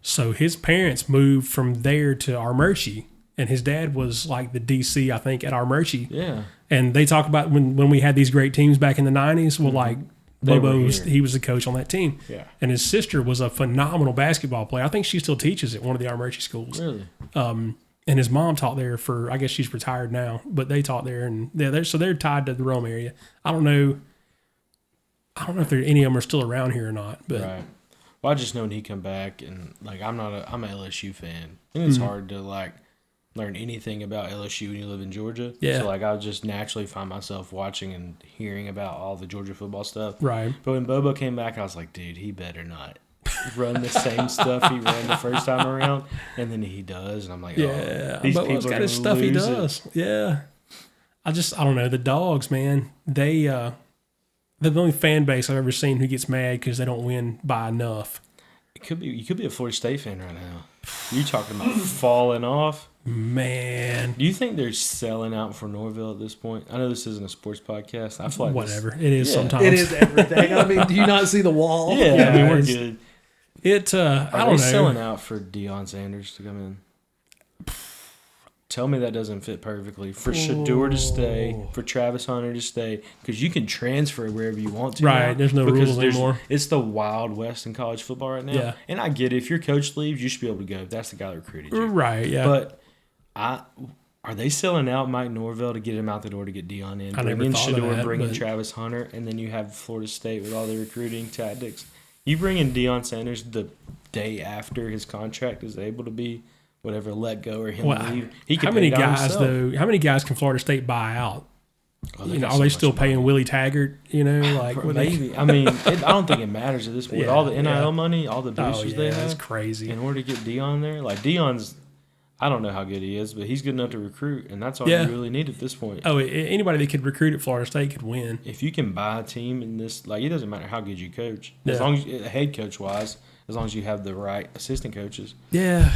So his parents moved from there to Armuchee, and his dad was like the DC, I think, at Armuchee. Yeah. And they talk about when we had these great teams back in the 90s, well, like Bobo, he was the coach on that team. Yeah. And his sister was a phenomenal basketball player. I think she still teaches at one of the Armuchee schools. Really? And his mom taught there I guess she's retired now, but they taught there, and they're tied to the Rome area. I don't know. I don't know if any of them are still around here or not. But Right. Well, I just know when he come back, and like I'm an LSU fan, and it's hard to like learn anything about LSU when you live in Georgia. Yeah. So like I'll just naturally find myself watching and hearing about all the Georgia football stuff. Right. But when Bobo came back, I was like, dude, he better not run the same stuff he ran the first time around, and then he does, and I'm like, Yeah, these Bobo's people are got his gonna stuff he lose it. does. Yeah. I don't know. The Dogs, man, they're the only fan base I've ever seen who gets mad because they don't win by enough. You could be a Florida State fan right now. You talking about falling off? Man. Do you think they're selling out for Norville at this point? I know this isn't a sports podcast. I feel like Whatever. It is Yeah. sometimes. It is everything. I mean, do you not see the wall? Yeah, I mean we're it's- good. I Are don't they know. selling out for Deion Sanders to come in? Tell me that doesn't fit perfectly for Shador to stay, for Travis Hunter to stay, because you can transfer wherever you want to. Right, now, there's no because rules anymore. It's the Wild West in college football right now. Yeah. And I get it. If your coach leaves, you should be able to go. That's the guy that recruited you. Right, yeah. But are they selling out Mike Norvell to get him out the door to get Deion in? I never Bring in thought of Shador, that, bring in but- Travis Hunter, and then you have Florida State with all the recruiting tactics. You bring in Deion Sanders the day after his contract is able to be whatever let go or him leave. He can how many pay down guys himself. though? How many guys can Florida State buy out? Oh, they You know, got are so they much still paying money. Willie Taggart? You know, like what they- Maybe. I mean, I don't think it matters at this point. With Yeah, all the NIL yeah. money, all the Oh boosters yeah, they that's have, crazy. in order to get Deion there, like Deion's, I don't know how good he is, but he's good enough to recruit, and that's all Yeah. you really need at this point. Oh, anybody that could recruit at Florida State could win. If you can buy a team in this, like it doesn't matter how good you coach, as Yeah. long as head coach wise, as long as you have the right assistant coaches. Yeah,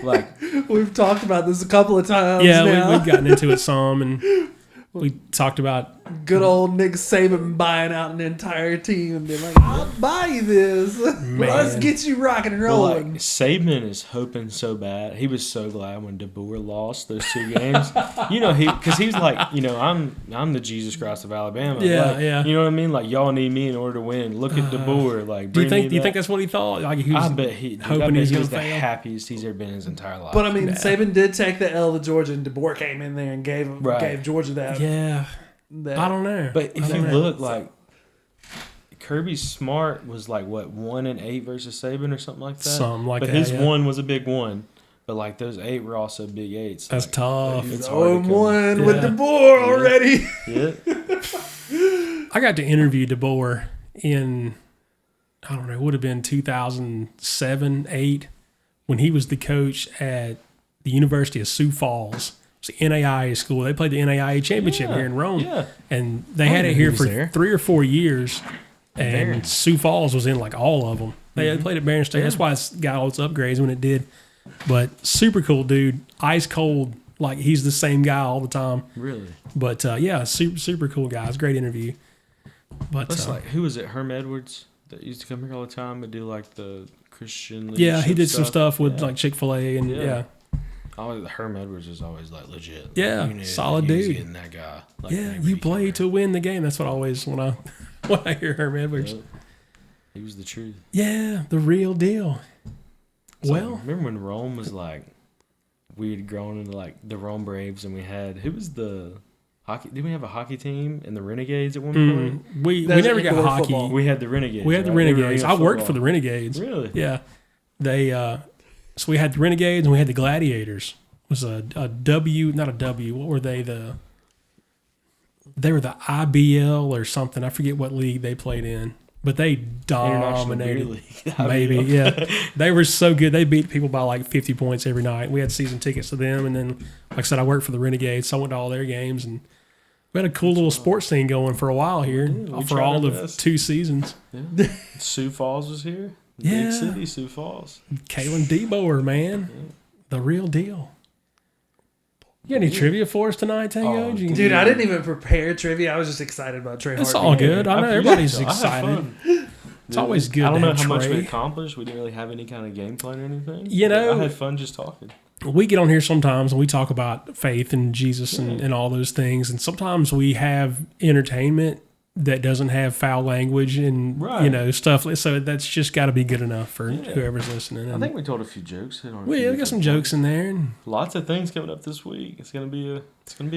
Like We've talked about this a couple of times yeah, now. we've gotten into it some, and we talked about Good old Nick Saban buying out an entire team and being like, I'll buy you this. Let's get you rocking and well, like rolling. Saban is hoping so bad. He was so glad when DeBoer lost those 2 games. You know, because he's like, you know, I'm the Jesus Christ of Alabama. Yeah, like, yeah. You know what I mean? Like y'all need me in order to win. Look at DeBoer. Like, Do you bring me think that. that's what he thought? Like he was I bet hoping he was he going was to the fail. happiest he's ever been in his entire life. But I mean, Saban did take the L to Georgia, and DeBoer came in there and gave Georgia that. Yeah, that I don't know. But I if don't you know. look, like Kirby Smart was like what 1-8 versus Saban or something like that. Something like but that, his yeah. one was a big one. But like those 8 were also big 8s. That's like, tough. It's hard to come. 0-1 with Yeah. DeBoer already. Yeah. I got to interview DeBoer in, I don't know, it would have been 2007, 8, when he was the coach at the University of Sioux Falls. It's the NAIA school. They played the NAIA championship Yeah, here in Rome. yeah. And they I had know it he here was for there. 3 or 4 years. And Barron. Sioux Falls was in like all of them. They had played at Barron State. That's why it's got all its upgrades when it did. But super cool dude. Ice cold. Like he's the same guy all the time. Really. But yeah, super cool guy. It's a great interview. But That's like who was it? Herm Edwards that used to come here all the time and do like the Christian. yeah, he leadership did some stuff with Yeah. like Chick-fil-A and Yeah. yeah. Always, Herm Edwards was always like legit. Yeah, You knew solid he was dude. getting that guy. Like, Yeah, whenever you he came play here. to win the game. That's what I always when I hear Herm Edwards. Yep. He was the truth. Yeah, the real deal. It's like, Well, remember when Rome was like we had grown into like the Rome Braves and we had who was the hockey? Did we have a hockey team and the Renegades at one point? we That's never got indoor hockey. football. We had the Renegades. We had the right? They were Renegades. I arena worked for football. the Renegades. Really? Yeah, they so we had the Renegades and we had the Gladiators. It was a W, not a W. What were they? They were the IBL or something. I forget what league they played in, but they International Beer dominated. League. Maybe, yeah. They were so good. They beat people by like 50 points every night. We had season tickets to them, and then, like I said, I worked for the Renegades, so I went to all their games, and we had a cool little sports scene going for a while here, we for tried all our of best. 2 seasons. Yeah. Sioux Falls was here. Yeah. Big city, Sioux Falls. Kalen Deboer, man, the real deal. You got any trivia for us tonight, Tango? Oh, Dude, I didn't even prepare trivia. I was just excited about Trey Hart. It's all good. I know everybody's I had excited. fun. It's always good I don't to know have how much we Trey. accomplished. We didn't really have any kind of game plan or anything. You but know- I had fun just talking. We get on here sometimes and we talk about faith and Jesus and all those things. And sometimes we have entertainment that doesn't have foul language and, Right. stuff. So that's just got to be good enough for Yeah. whoever's listening. I And think we told a few jokes. Hit on a we few got some different jokes in there. And points. Lots of things coming up this week. It's gonna be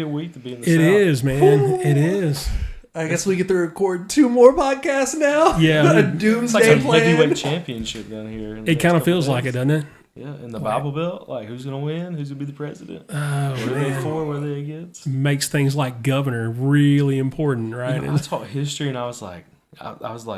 a week to be in the it South. is, man. It is. I guess we get to record 2 more podcasts now. Yeah. A It's like doomsday a plan. heavyweight championship down here. in the It next kind of couple feels like days. it, doesn't it? Yeah, in the Bible Belt, like who's gonna win? Who's gonna be the president? Oh, What are they man. for? What are they against? Makes things like governor really important, right? You know, I taught history, and I was like,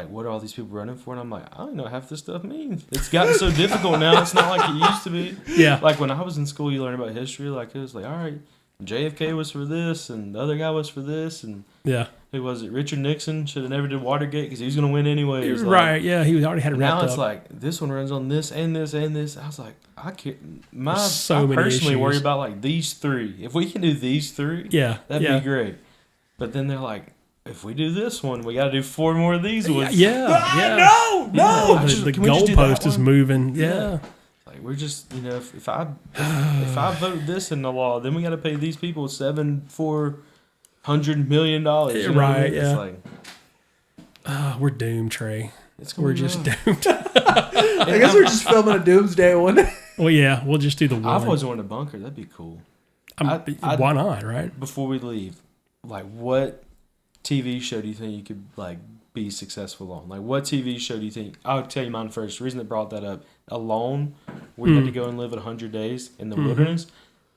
what are all these people running for? And I'm like, I don't know what half this stuff means. It's gotten so difficult now. It's not like it used to be. Yeah. Like when I was in school, you learn about history. Like it was like, all right, JFK was for this, and the other guy was for this, and Yeah. who was it? Richard Nixon should have never did Watergate because he was gonna win anyway. It was like- Right. Yeah. He already had it wrapped Now it's up. like this one runs on this and this and this. I was like, I can't. There's so I many personally worry issues. about like these 3. If we can do these 3, Yeah. that'd yeah. be great. But then they're like, if we do this one, we got to do 4 more of these ones. Yeah. Yeah. No, no. I just- The can we just do that goalpost is one? moving. Yeah. Yeah. Like we're just, if I vote this in the law, then we got to pay these people $700 million. You know what I Right, mean? yeah. It's like We're doomed, Trey. it's We're going just on. doomed. I guess we're just filming a doomsday one. Well, yeah. We'll just do the one. I've always wanted a bunker. That'd be cool. Why not, right? Before we leave, like what TV show do you think you could like be successful on? Like what TV show do you think? I'll tell you mine first. The reason that brought that up, Alone, where you had to go and live 100 days in the wilderness.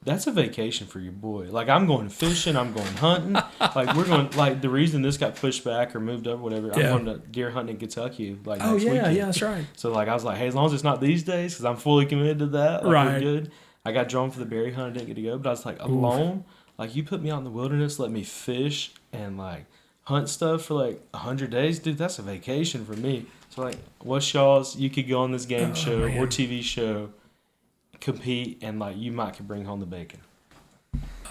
That's a vacation for your boy. Like I'm going fishing, I'm going hunting. Like we're going. Like the reason this got pushed back or moved up, whatever. Yeah. I'm going to deer hunting in Kentucky. Like Oh next yeah, weekend. yeah, that's right. So like I was like, hey, as long as it's not these days, because I'm fully committed to that. Like, Right. We're good. I got drawn for the berry hunt. I didn't get to go, but I was like alone. Like you put me out in the wilderness, let me fish and like hunt stuff for like 100 days, dude. That's a vacation for me. So like, what's y'all's? You could go on this game show man. or TV show, compete, and like you might could bring home the bacon.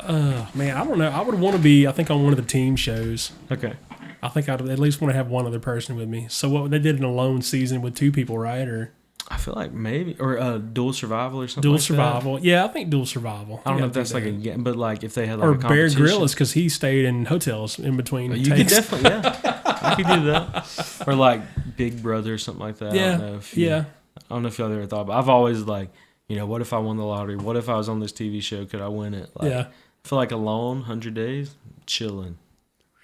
Man, I don't know. I would want to be, I think, on one of the team shows. Okay. I think I'd at least want to have one other person with me. So what they did an alone season with 2 people, right? Or I feel like maybe or dual survival or something. dual like survival. Yeah, I think dual survival. That. I don't You know if gotta that's do like a that. game, but like if they had like or a Bear competition. Grylls because he stayed in hotels in between. You could takes. definitely, yeah. I could do that. Or like Big Brother or something like that. I Yeah, don't know if you, yeah. I don't know if y'all ever thought, but I've always like, what if I won the lottery? What if I was on this TV show? Could I win it? Like, Yeah. I feel like alone, 100 days, chilling.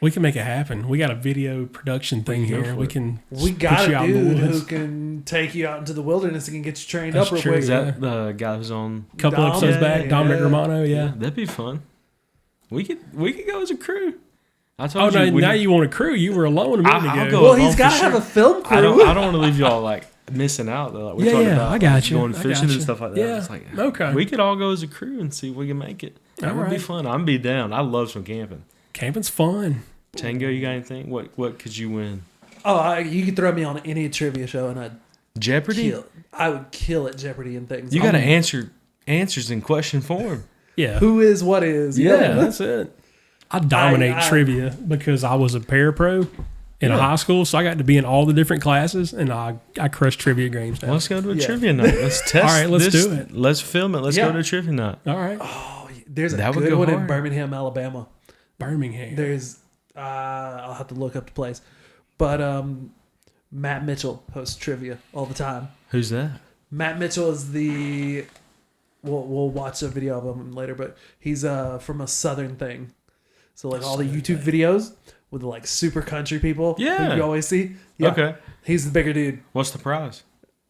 We can make it happen. We got a video production thing We can go here. for We it. can We put got you a out in the dude who woods. can take you out into the wilderness and can get you trained That's up real true. quick. Is that the guy who's on? Couple Dom, episodes yeah, back, Dominic yeah. Romano, yeah. That'd be fun. We could go as a crew. I Oh, told no, you. now you want a crew. You were alone a minute I'll ago. go. Well, alone he's for got to sure. have a film crew. I don't want to leave y'all like missing out though. Like, we're Yeah, talking yeah, about I got you. going I fishing got you. and stuff like that. Yeah, It's like, okay. We could all go as a crew and see if we can make it. That All would be right. fun. I'm be down. I love some camping. Camping's fun. Tango, you got anything? What could you win? Oh, you could throw me on any trivia show and I'd Jeopardy? kill. I would kill at Jeopardy and things. You got to answer answers in question form. Yeah. Who is what is? Yeah, that's it. I dominate I- trivia because I was a parapro in Yeah. high school, so I got to be in all the different classes, and I crushed trivia games down. Well, let's go to a Yeah. trivia night. Let's test. All right, let's this. do it. Let's film it. Let's Yeah. go to a trivia night. All right. Oh, there's a That would good go one in hard. Birmingham, Alabama. Birmingham. There's I'll have to look up the place, but Matt Mitchell hosts trivia all the time. Who's that? Matt Mitchell is the. We'll watch a video of him later, but he's from a southern thing, so like all the YouTube videos with the like super country people. Yeah. who you always see. Yeah, Okay. he's the bigger dude. What's the prize?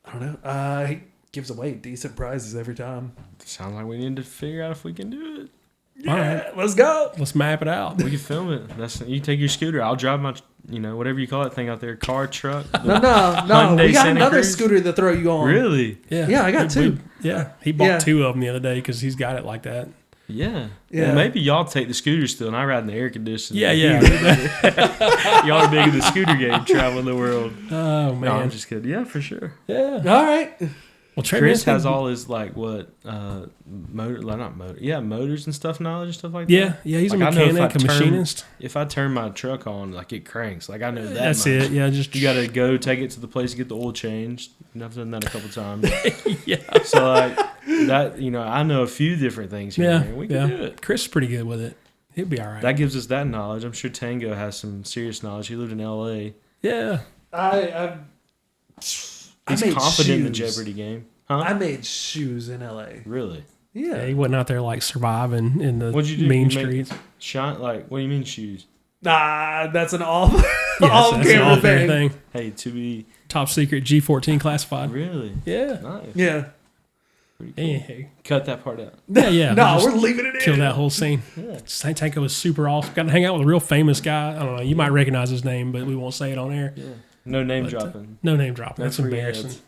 I don't know. He gives away decent prizes every time. Sounds like we need to figure out if we can do it. All right. Let's go. Let's map it out. We can film it. You take your scooter. I'll drive my, whatever you call that thing out there, car, truck. No. Hyundai We got Santa another Cruz? scooter to throw you on. Really? Yeah, I got two. Yeah, he bought Yeah. 2 of them the other day because he's got it like that. Yeah. Yeah. Well, maybe y'all take the scooter still, and I ride in the air conditioner. Yeah, yeah. Y'all are big in the scooter game, traveling the world. Oh No, man. I'm just kidding. Yeah, for sure. Yeah. All right. Well, Trey Chris Manson- has all his motors and stuff knowledge and stuff like that. Yeah, yeah. He's Like, a I know if mechanic, I a turn- machinist. If I turn my truck on, like it cranks. Like I know that. That's much. it. Yeah, just You got to go take it to the place to get the oil changed. And I've done that a couple times. yeah, So like that, I know a few different things here. yeah, Man. We can yeah. do it. Chris is pretty good with it. He'll be all right. That gives us that knowledge. I'm sure Tango has some serious knowledge. He lived in L.A. yeah. He's made confident in the shoes. Jeopardy game. Huh? I made shoes in LA. Really? Yeah, Yeah. he wasn't out there like surviving in the What'd you do? mean You made- streets. What do you mean shoes? Nah, that's an off Yes, off that's an camera off-air thing. thing. Hey, to be Top secret G14 classified. really Yeah. nice. Yeah. Pretty cool. Anywho. Cut that part out. Yeah. No, just we're leaving it in. kill that whole scene. Yeah. Saint Tanko was super awesome. Got to hang out with a real famous guy. I don't know. You might recognize his name, but we won't say it on air. Yeah. No name But, dropping. No name dropping. That's free embarrassing. ads.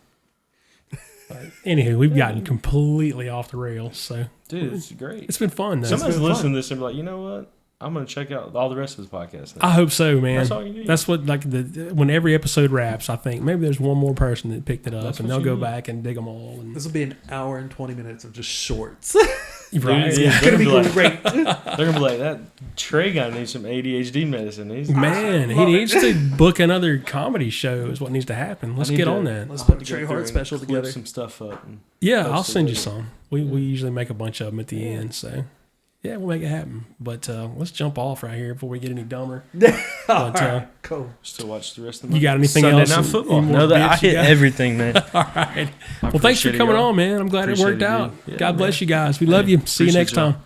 Anywho, we've gotten completely off the rails, so Dude, it's great. it's been fun. Though. Somebody's been fun. listening to this and be like, you know what? I'm gonna check out all the rest of his podcast. I hope so, man. That's all you need. That's what when every episode wraps, I think maybe there's one more person that picked it up, That's and what they'll you go need. back and dig them all. And This will be an hour and 20 minutes of just shorts. right, Yeah, It's gonna be like, great. they're gonna be like, that Trey guy needs some ADHD medicine. He's man, he needs to book another comedy show. Is what needs to happen. Let's I need get to- on that. Let's I'll put have a to go Trey through Hart and special clip together. some stuff up. And Yeah, post I'll it send you later. some. We usually make a bunch of them at the end, so yeah, we'll make it happen. But let's jump off right here before we get any dumber. All But, right, cool. still watch the rest of my You got anything Sunday else? Night Any Football. more No, that I bits you hit got? everything, man. All right. I Well, thanks for appreciate it, coming y'all. on, man. I'm glad it Appreciate worked it, out. dude. Yeah, God bless man. you guys. We love you. See you Appreciate next y'all. time.